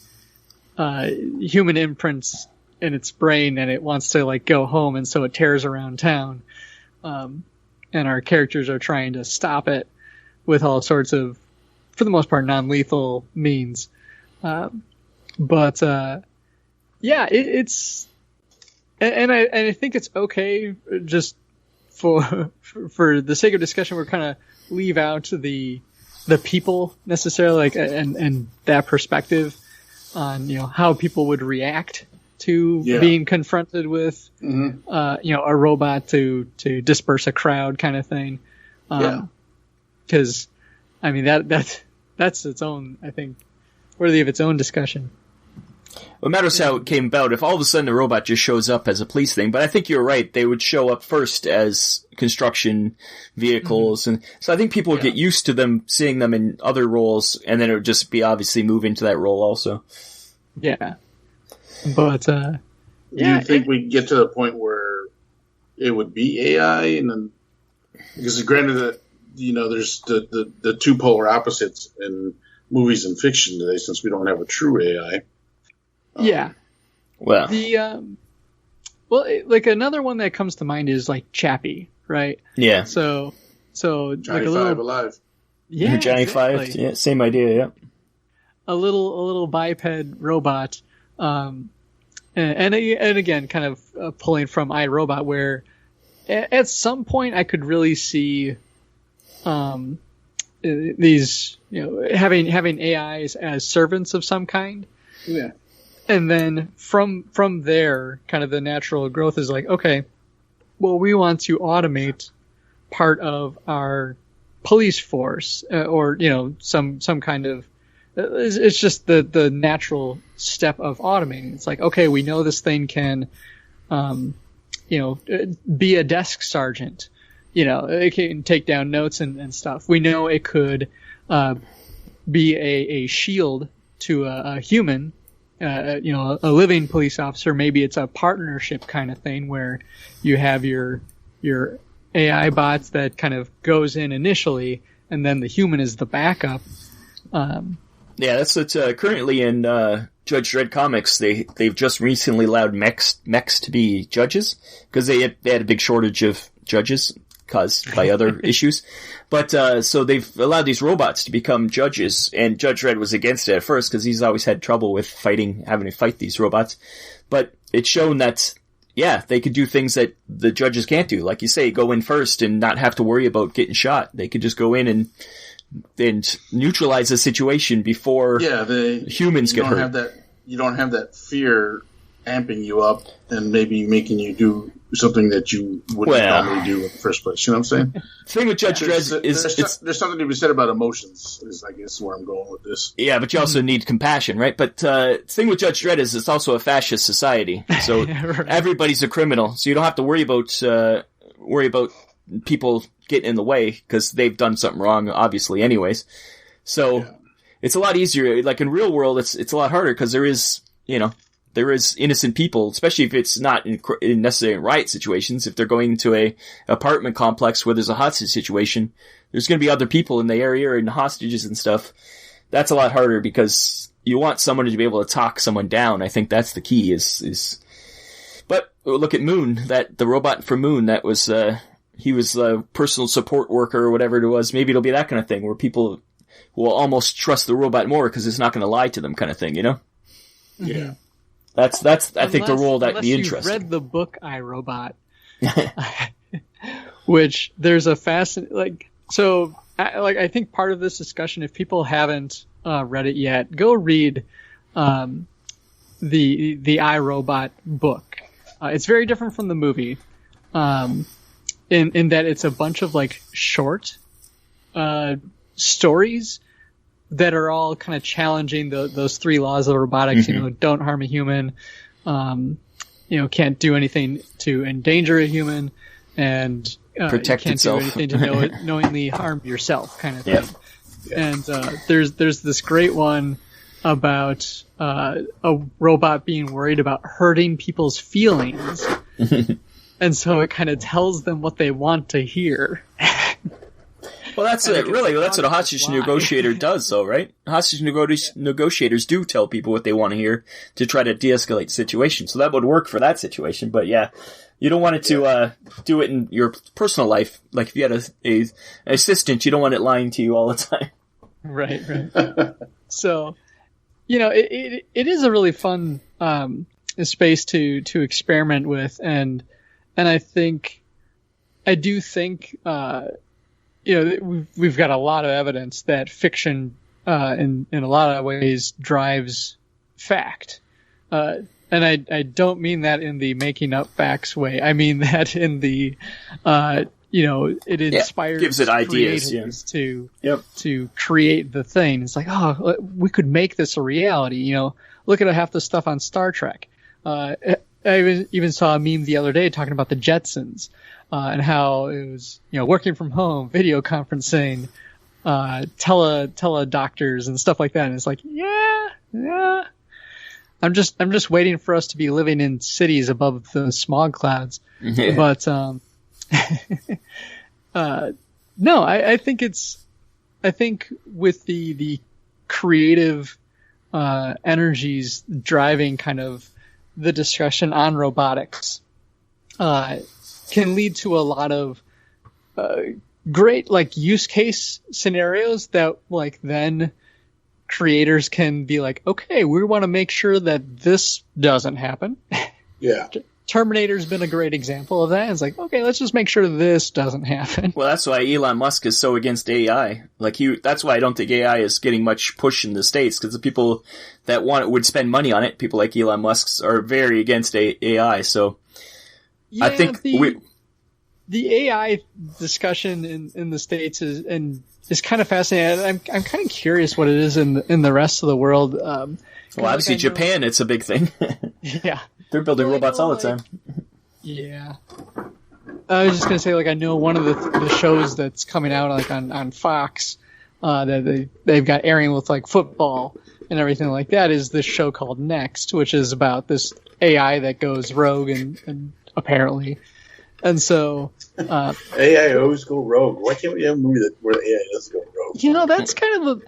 human imprints in its brain, and it wants to like go home, and so it tears around town. And our characters are trying to stop it with all sorts of, for the most part, non-lethal means. But it's, and I think it's okay, just for the sake of discussion, we're kind of leave out the people necessarily, like, and that perspective on, how people would react to being confronted with, a robot to disperse a crowd kind of thing. Because, I mean, that's its own, I think, worthy of its own discussion. Well, it matters how it came about. If all of a sudden the robot just shows up as a police thing, but I think you're right. They would show up first as construction vehicles, and so I think people would get used to them, seeing them in other roles, and then it would just be obviously move into that role also. Yeah, but do you think we get to the point where it would be AI, and then because granted that there's the two polar opposites in movies and fiction today, since we don't have a true AI. Well, like another one that comes to mind is like Chappie, right? Yeah. So Johnny like a Five little alive. Yeah, Johnny exactly. Five. Yeah, same idea. Yeah. A little biped robot, and again, kind of pulling from iRobot, where at some point I could really see these having AIs as servants of some kind. Yeah. And then from there, kind of the natural growth is like, okay, well, we want to automate part of our police force, or some kind of. It's just the natural step of automating. It's like, okay, we know this thing can, be a desk sergeant. It can take down notes and stuff. We know it could be a shield to a human. A living police officer. Maybe it's a partnership kind of thing where you have your AI bots that kind of goes in initially, and then the human is the backup. Yeah, that's what's currently in Judge Dredd comics. They've just recently allowed mechs to be judges because they had a big shortage of judges caused by other issues. But so they've allowed these robots to become judges, and Judge Dredd was against it at first because he's always had trouble with having to fight these robots. But it's shown that, they could do things that the judges can't do. Like you say, go in first and not have to worry about getting shot. They could just go in and neutralize the situation before humans get hurt. You don't have that fear amping you up and maybe making you do something that you wouldn't normally do in the first place. You know what I'm saying? The thing with Judge Dredd is there's something to be said about emotions, is I guess where I'm going with this. Yeah, but you also need compassion, right? But the thing with Judge Dredd is it's also a fascist society. So everybody's a criminal. So you don't have to worry about people getting in the way because they've done something wrong, obviously, anyways. So it's a lot easier. Like in real world, it's a lot harder because there is innocent people, especially if it's not in necessarily riot situations. If they're going to a apartment complex where there's a hostage situation, there's going to be other people in the area and hostages and stuff. That's a lot harder because you want someone to be able to talk someone down. I think that's the key is, but look at Moon, the robot from Moon, that was, he was a personal support worker or whatever it was. Maybe it'll be that kind of thing where people will almost trust the robot more because it's not going to lie to them kind of thing, Yeah. That's I think the role that'd be interesting. Unless you read the book iRobot, which there's a I think part of this discussion, if people haven't read it yet, go read the iRobot book. It's very different from the movie. in that it's a bunch of like short stories that are all kind of challenging those three laws of robotics. You know, don't harm a human. You know, can't do anything to endanger a human, and protect can't itself. do anything to knowingly harm yourself, kind of thing. And there's this great one about a robot being worried about hurting people's feelings, and so it kind of tells them what they want to hear. Well, that's it. Really, that's what a hostage negotiator does, though, right? Hostage negotiators do tell people what they want to hear to try to de-escalate the situation. So that would work for that situation. But yeah, you don't want it to do it in your personal life. Like if you had a assistant, you don't want it lying to you all the time. Right. So, you know, it is a really fun space to experiment with, and I do think. You know, we've got a lot of evidence that fiction, in a lot of ways, drives fact. And I don't mean that in the making up facts way. I mean that in the, you know, it inspires gives it ideas to create the thing. It's like, oh, we could make this a reality. You know, look at half the stuff on Star Trek. I even saw a meme the other day talking about the Jetsons. And how it was, you know, working from home, video conferencing, tele-doctors and stuff like that. And it's like, yeah. I'm just waiting for us to be living in cities above the smog clouds. Yeah. But, no, I think with the creative, energies driving kind of the discussion on robotics, can lead to a lot of great like use case scenarios that like then creators can be like, okay, we want to make sure that this doesn't happen. Yeah. Terminator's been a great example of that. It's like, okay, let's just make sure this doesn't happen. Well, that's why Elon Musk is so against AI. Like that's why I don't think AI is getting much push in the States, because the people that would spend money on it, people like Elon Musk, are very against AI. So. Yeah, I think the AI discussion in the States is kind of fascinating. I'm kind of curious what it is in the rest of the world. Well, obviously Japan, it's a big thing. Yeah, they're building robots all the time. Yeah, I was just gonna say, like, I know one of the shows that's coming out like on Fox that they've got airing with like football and everything like that is this show called Next, which is about this AI that goes rogue and apparently. And so AI always go rogue. Why can't we have a movie where AI doesn't go rogue? You know, that's kind of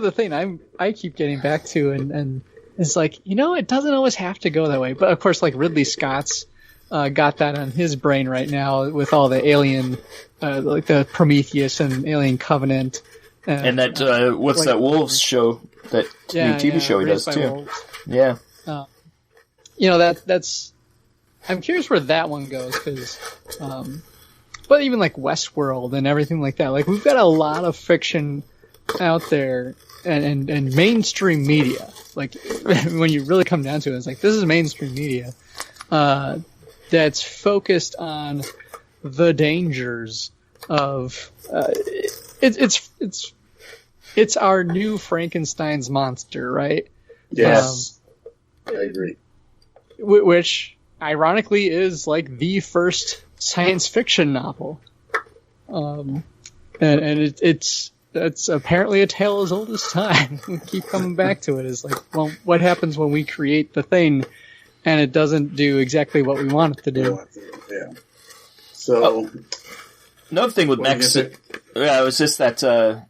the thing I keep getting back to, and it's like, you know, it doesn't always have to go that way. But of course, like Ridley Scott's got that on his brain right now with all the Alien, like the Prometheus and Alien Covenant. And that what's like, that Wolves show, that new TV show he does too. Wolves. Yeah. You know, that's. I'm curious where that one goes, because, but even like Westworld and everything like that, like we've got a lot of fiction out there, and mainstream media. Like when you really come down to it, it's like this is mainstream media that's focused on the dangers of it's our new Frankenstein's monster, right? Yes, I agree. Which ironically is like the first science fiction novel, and it's apparently a tale as old as time. We keep coming back to it. It's like, well, what happens when we create the thing and it doesn't do exactly what we want it to do? Yeah. So another thing with mechs, it was just that,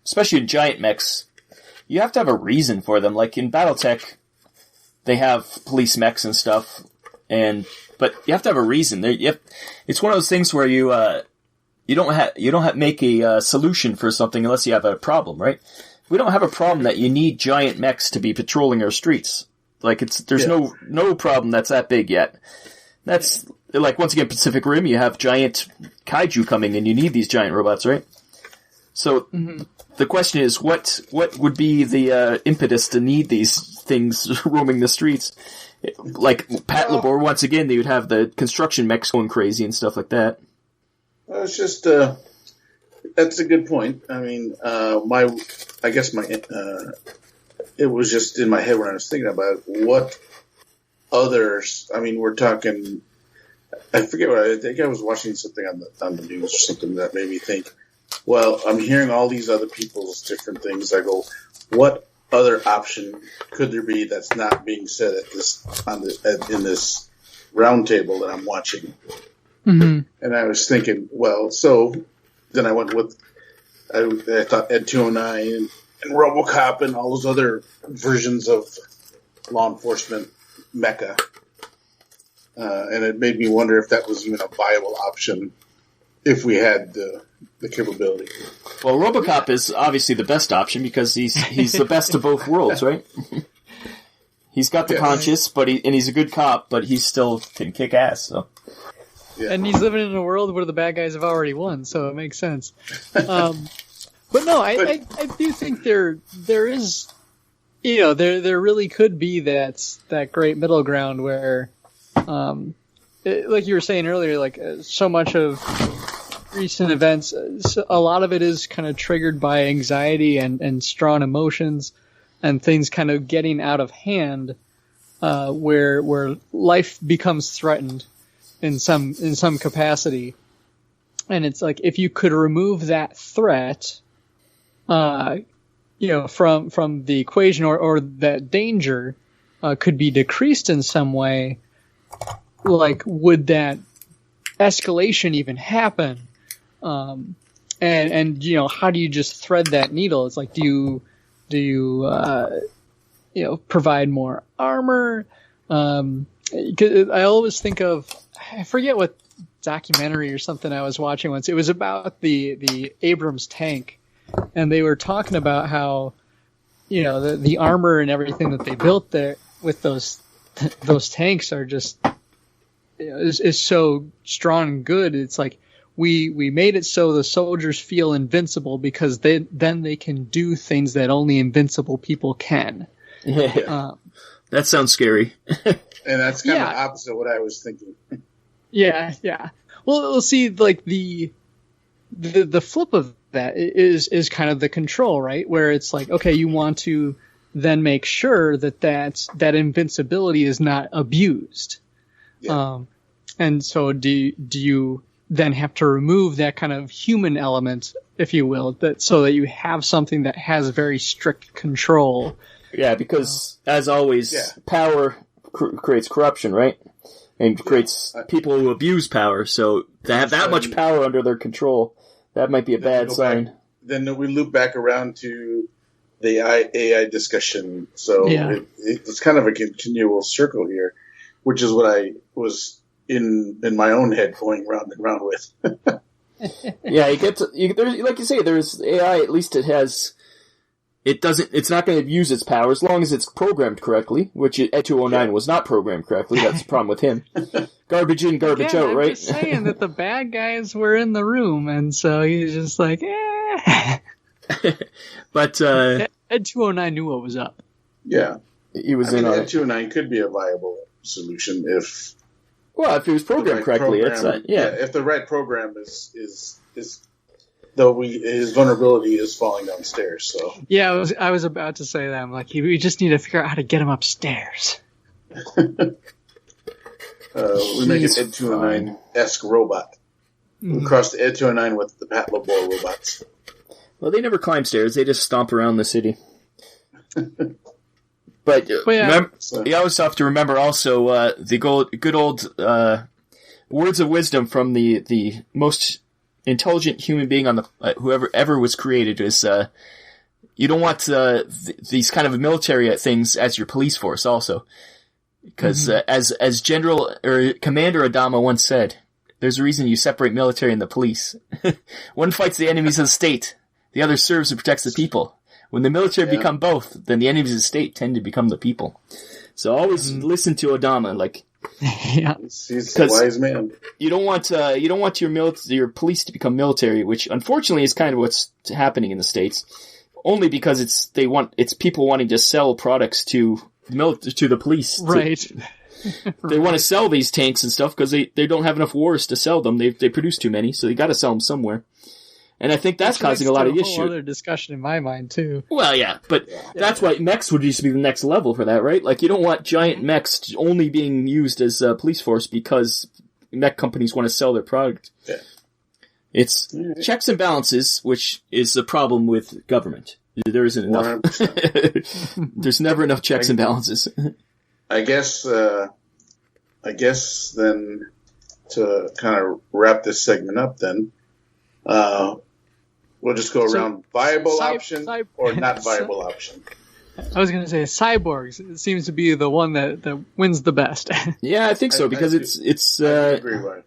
especially in giant mechs, you have to have a reason for them. Like in Battletech, they have police mechs and stuff. But you have to have a reason. It's one of those things where you don't make a solution for something unless you have a problem, right? We don't have a problem that you need giant mechs to be patrolling our streets. Like there's no problem that's that big yet. That's like, once again, Pacific Rim, you have giant kaiju coming and you need these giant robots, right? So the question is, what would be the impetus to need these things roaming the streets? Like Pat Labor, once again, they would have the construction mechs going crazy and stuff like that. Well, it's just that's a good point. I mean, it was just in my head when I was thinking about what others. I mean, we're talking. I forget what I think. I was watching something on the news or something that made me think. Well, I'm hearing all these other people's different things. I go, what other option could there be that's not being said in this round table that I'm watching? Mm-hmm. And I was thinking, well, so then I went with I thought Ed 209 and RoboCop and all those other versions of law enforcement mecha, and it made me wonder if that was even a viable option if we had the capability. Well, RoboCop is obviously the best option because he's the best of both worlds, right? He's got the conscience, but he's a good cop, but he still can kick ass. So. Yeah. And he's living in a world where the bad guys have already won, so it makes sense. But no, I do think there is, there really could be that great middle ground where, like you were saying earlier, like so much of recent events, a lot of it is kind of triggered by anxiety and strong emotions and things kind of getting out of hand, where life becomes threatened in some capacity. And it's like, if you could remove that threat, from the equation, or that danger, could be decreased in some way, like, would that escalation even happen? And how do you just thread that needle? It's like, do you provide more armor? 'Cause I always think of, I forget what documentary or something I was watching once. It was about the Abrams tank, and they were talking about how, the armor and everything that they built there with those tanks are just, is so strong and good. It's like, we made it so the soldiers feel invincible because then they can do things that only invincible people can. Yeah. That sounds scary. And that's kind of opposite of what I was thinking. Yeah. Well, we'll see. Like the flip of that is kind of the control, right? Where it's like, okay, you want to then make sure that invincibility is not abused. Yeah. And so do you then have to remove that kind of human element, if you will, so that you have something that has very strict control. Yeah, because as always, power creates corruption, right? And creates people who abuse power. So to have that much power under their control, that might be a bad sign. Then we loop back around to the AI discussion. So it's kind of a continual circle here, which is what I was in my own head going round and round with. Yeah, like you say, there's AI. At least it's not going to abuse its power as long as it's programmed correctly, which Ed 209 was not programmed correctly. That's the problem with him. Garbage in, garbage out, right? I'm just saying that the bad guys were in the room, and so he's just like, But Ed 209 knew what was up. Yeah. He was Ed 209 could be a viable solution if it was programmed correctly. If the right program is though his vulnerability is falling downstairs. So I was about to say that. I'm like, we just need to figure out how to get him upstairs. We make an Ed 209-esque robot. We cross the Ed 209 with the Pat Labor robots. Well, they never climb stairs; they just stomp around the city. But you always have to remember also the good old words of wisdom from the most intelligent human being on the whoever ever was created is you don't want these kind of military things as your police force also, because as General or Commander Adama once said, there's a reason you separate military and the police. One fights the enemies of the state, the other serves and protects the people. When the military become both, then the enemies of the state tend to become the people. So always listen to Adama, like. Yeah, he's a wise man. You don't want your police to become military, which unfortunately is kind of what's happening in the States. Only because it's people wanting to sell products to to the police. Right. They want to sell these tanks and stuff because they don't have enough wars to sell them. They produce too many, so they got to sell them somewhere. And I think that's causing a lot of issues. Other discussion in my mind too. Well, yeah, but that's why mechs would used to be the next level for that, right? Like, you don't want giant mechs only being used as a police force because mech companies want to sell their product. Yeah. It's checks and balances, which is the problem with government. There isn't enough. There's never enough checks and balances. I guess then, to kind of wrap this segment up then, we'll just go around viable option or not viable option. I was going to say cyborgs. It seems to be the one that wins the best. Yeah, I think so, because it's I agree with it.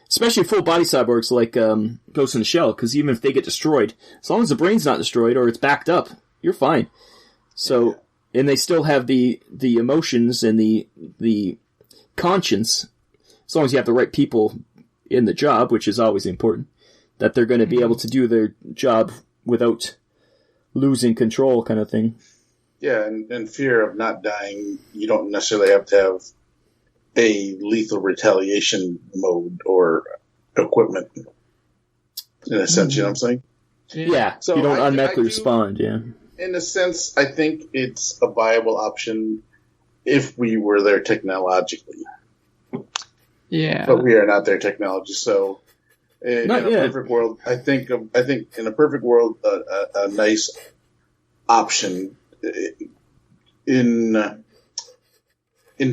Especially full body cyborgs like Ghost in the Shell, because even if they get destroyed, as long as the brain's not destroyed or it's backed up, you're fine. So, and they still have the emotions and the conscience, as long as you have the right people in the job, which is always important, that they're going to be able to do their job without losing control, kind of thing. Yeah, and fear of not dying, you don't necessarily have to have a lethal retaliation mode or equipment, in a sense, you know what I'm saying? Yeah, so you don't automatically respond, yeah. In a sense, I think it's a viable option if we were there technologically. Yeah. But we are not there technology, so in a perfect world, I think in a perfect world, a nice option in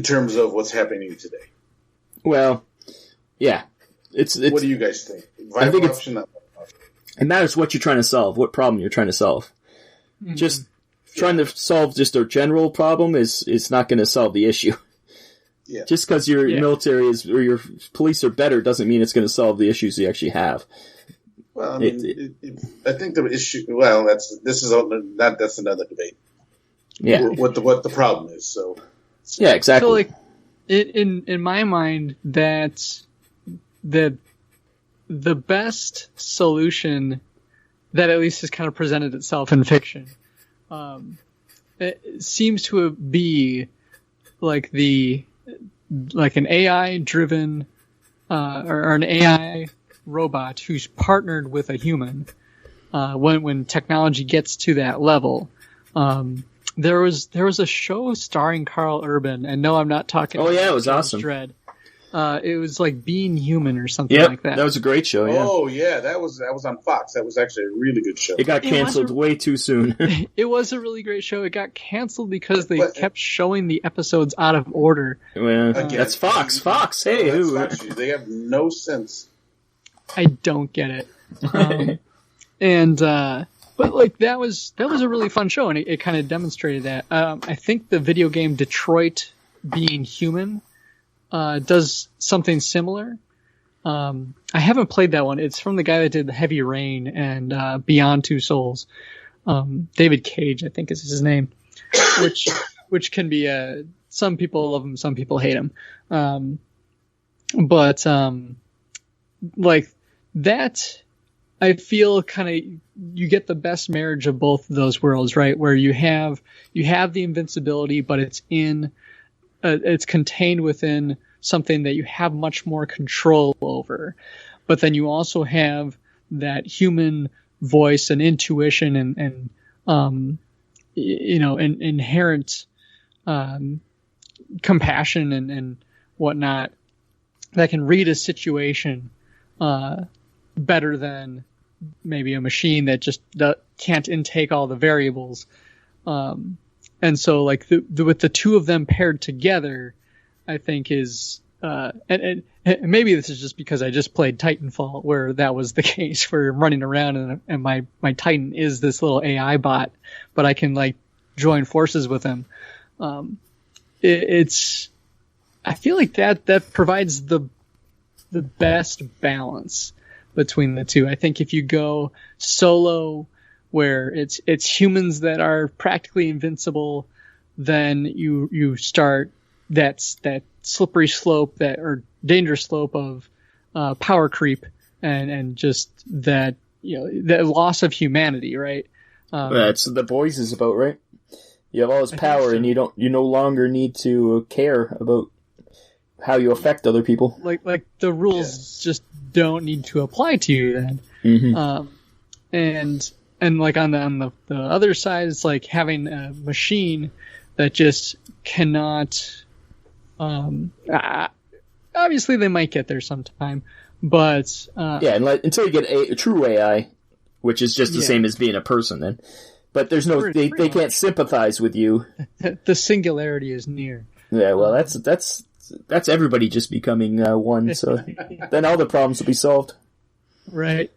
terms of what's happening today. Well, yeah. It's what do you guys think? Viable option, not viable option? It matters what you're trying to solve, what problem you're trying to solve. Mm-hmm. Just trying to solve just a general problem is not going to solve the issue. Yeah. Just because your military or your police are better doesn't mean it's going to solve the issues you actually have. Well, I mean, I think the issue. Well, that's another debate. Yeah. What the problem is. So. Yeah, exactly. So, like, in my mind, that's the best solution that at least has kind of presented itself in fiction. It seems to be like an AI driven or an AI robot who's partnered with a human. When technology gets to that level. There was a show starring Carl Urban, and no, I'm not talking. Oh yeah, it was awesome. Dredd. It was like Being Human or something like that. That was a great show. Yeah. Oh yeah, that was on Fox. That was actually a really good show. It got canceled way too soon. It was a really great show. It got canceled because they kept showing the episodes out of order. Well, that's Fox. Fox. Hey, Fox, they have no sense. I don't get it. But like that was a really fun show, and it kind of demonstrated that. I think the video game Detroit Being Human does something similar. I haven't played that one. It's from the guy that did Heavy Rain and Beyond Two Souls. David Cage, I think is his name. Which can be some people love him, some people hate him. But like that. I feel kind of you get the best marriage of both of those worlds, right? Where you have the invincibility, but it's contained within something that you have much more control over. But then you also have that human voice and intuition and inherent compassion and whatnot that can read a situation better than maybe a machine that just can't intake all the variables. And so like with the two of them paired together, I think is, and maybe this is just because I just played Titanfall where that was the case, where I'm running around and my Titan is this little AI bot, but I can like join forces with him. I feel like that provides the best balance between the two. I think if you go solo, where it's humans that are practically invincible, then you start that slippery slope or dangerous slope of power creep and just that the loss of humanity, right? That's what The Boys is about, right? You have all this power, and you no longer need to care about how you affect other people. Like the rules just don't need to apply to you then. Mm-hmm. And like on the other side, it's like having a machine that just cannot. Obviously, they might get there sometime, but until you get a true AI, which is just the same as being a person, then. But there's no, they can't sympathize with you. The singularity is near. Yeah, well, that's everybody just becoming one. So then all the problems will be solved. Right.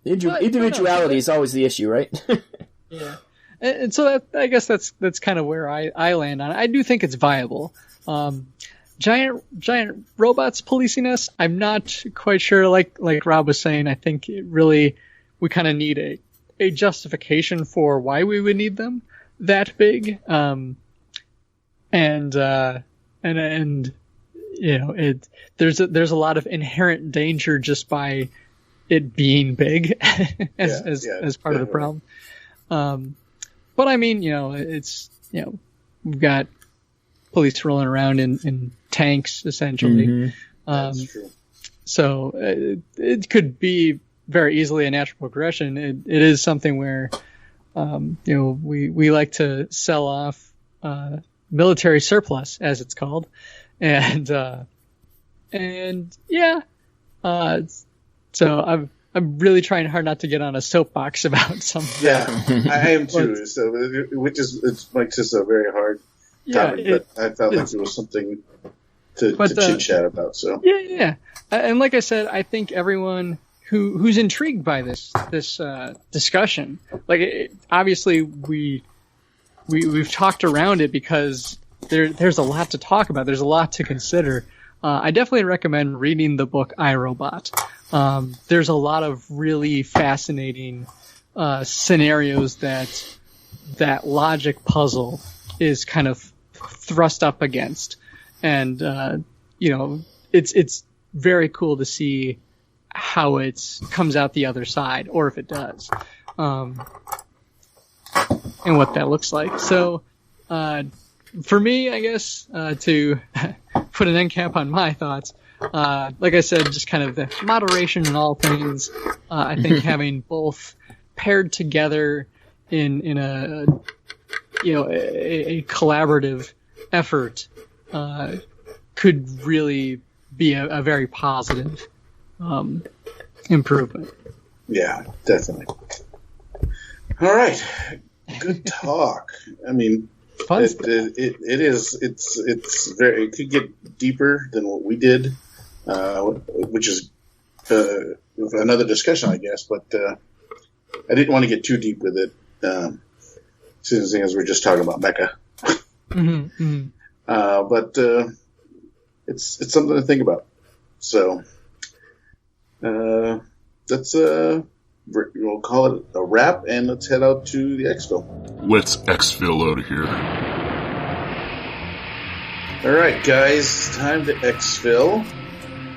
Individuality is always the issue, right? Yeah. And so I guess that's kind of where I land on it. I do think it's viable. Giant robots policing us, I'm not quite sure. Like Rob was saying, I think we kind of need a justification for why we would need them that big. And you know, there's a lot of inherent danger just by it being big as part of the problem. But I mean, you know, it's, you know, we've got police rolling around in tanks essentially. Mm-hmm. That's true. So it could be very easily a natural progression. It is something where, you know, we like to sell off military surplus, as it's called, and yeah. So I'm really trying hard not to get on a soapbox about something. Yeah, I am too. So it makes this a very hard topic, but I felt like it was something to chit chat about. So yeah. And like I said, I think everyone who's intrigued by this discussion, like obviously we've talked around it because there's a lot to talk about. There's a lot to consider. I definitely recommend reading the book I, Robot. There's a lot of really fascinating scenarios that logic puzzle is kind of thrust up against, and you know, it's very cool to see how it comes out the other side, or if it does, and what that looks like. So for me, I guess to put an end cap on my thoughts, like I said, just kind of the moderation in all things. I think having both paired together in a collaborative effort could really be a very positive improvement. Yeah, definitely. All right, good talk. I mean, it could get deeper than what we did, which is another discussion, I guess. But I didn't want to get too deep with it, since we're just talking about Mecha. Mm-hmm. But it's something to think about. So we'll call it a wrap, and let's head out to the ExFil. Let's ExFil out of here. All right, guys, time to ExFil.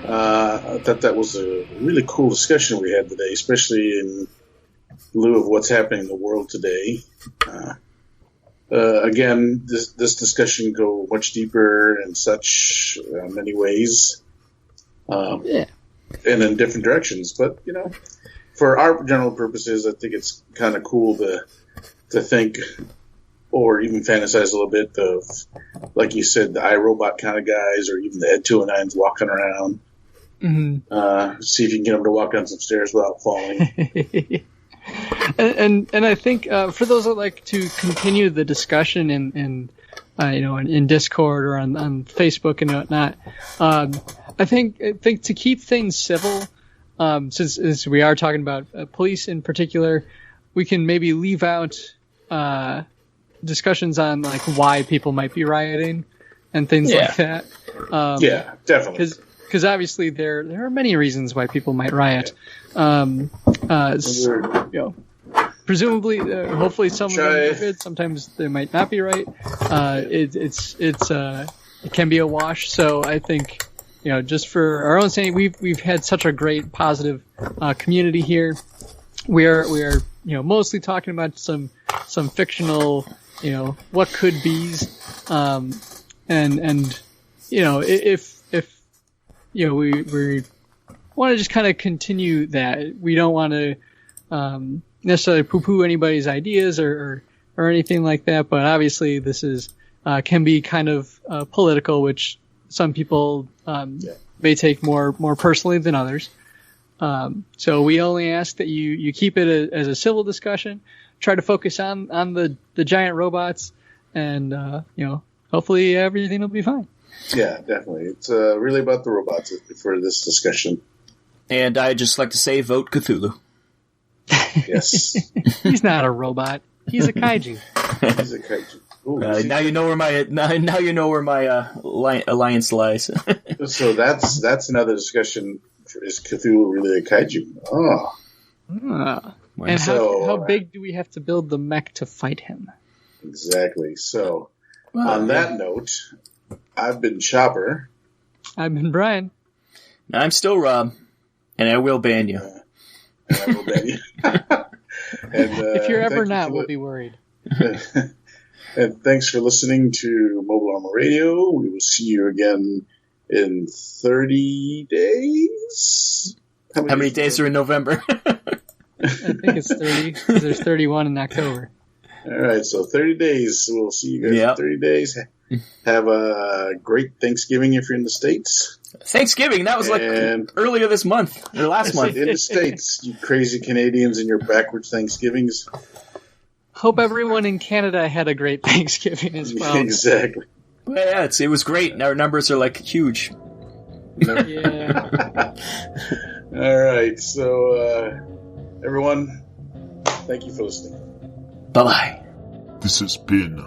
I thought that was a really cool discussion we had today, especially in lieu of what's happening in the world today. Again, this discussion go much deeper in such many ways, and in different directions. But you know, for our general purposes, I think it's kind of cool to think, or even fantasize a little bit of, like you said, the iRobot kind of guys, or even the Ed 209s walking around. Mm-hmm. See if you can get them to walk down some stairs without falling. And I think for those that like to continue the discussion in Discord or on Facebook and whatnot, I think to keep things civil, since we are talking about police in particular, we can maybe leave out discussions on like why people might be rioting and things like that. Yeah, definitely. Because obviously there are many reasons why people might riot. Presumably, hopefully, some of them are good. Sometimes they might not be right. It can be a wash. So I think, just for our own sake, we've had such a great positive community here. We are mostly talking about some fictional what could be's, and if we want to just kind of continue that. We don't want to necessarily poo-poo anybody's ideas or anything like that, but obviously this is can be kind of political, which some people may take more personally than others. So we only ask that you keep it as a civil discussion. Try to focus on the giant robots, and hopefully everything will be fine. Yeah, definitely. It's really about the robots for this discussion. And I'd just like to say, vote Cthulhu. Yes. He's not a robot. He's a kaiju. He's a kaiju. Ooh, now you know where my alliance lies. So that's another discussion. Is Cthulhu really a kaiju? Oh. And how big do we have to build the mech to fight him? Exactly. So, on that note, I've been Chopper. I've been Brian. I'm still Rob, and I will ban you. And I will ban you. If you're ever not, we'll be worried. And thanks for listening to Mobile Armor Radio. We will see you again in 30 days. How many days are in November? I think it's 30, because there's 31 in October. All right, so 30 days. We'll see you guys in 30 days. Have a great Thanksgiving if you're in the States. Thanksgiving? That was earlier this month, or last month. In the States, you crazy Canadians and your backwards Thanksgivings. Hope everyone in Canada had a great Thanksgiving as well. Exactly. Well, yeah, it was great. Our numbers are huge. Yeah. All right, so everyone, thank you for listening. Bye-bye. This has been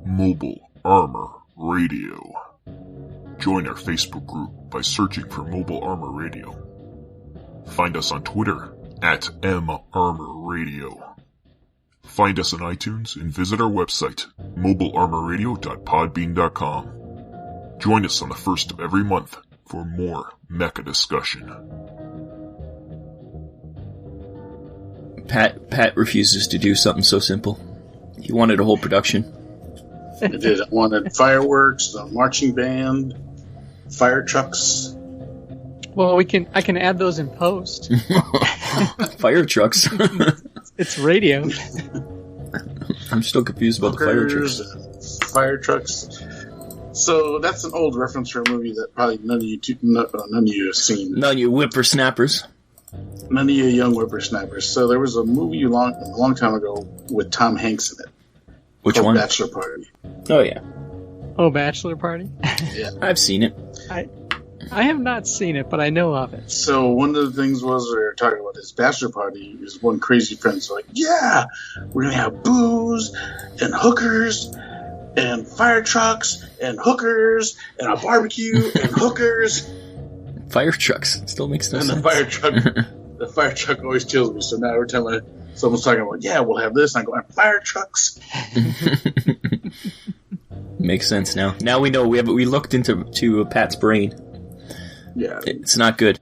Mobile Armor Radio. Join our Facebook group by searching for Mobile Armor Radio. Find us on Twitter @MArmorRadio. Find us on iTunes and visit our website, mobilearmorradio.podbean.com. Join us on the first of every month for more Mecha discussion. Pat refuses to do something so simple. He wanted a whole production. I did. I wanted fireworks, a marching band, fire trucks. Well, I can add those in post. Fire trucks. It's radio. I'm still confused about the fire trucks. Fire trucks. So that's an old reference for a movie that probably none of you have seen. None of you whippersnappers. None of you young whippersnappers. So there was a movie a long time ago with Tom Hanks in it. Which one? Bachelor Party. Oh, yeah. Oh, Bachelor Party? Yeah. I've seen it. I have not seen it, but I know of it. So one of the things was we were talking about his bachelor party. His one crazy friend's like, yeah, we're going to have booze and hookers and fire trucks and hookers and a barbecue and hookers. Fire trucks. Still makes no sense. And the fire truck always kills me. So now every time someone's talking about, yeah, we'll have this, and I go, fire trucks. Makes sense now. Now we know. We looked into Pat's brain. Yeah. It's not good.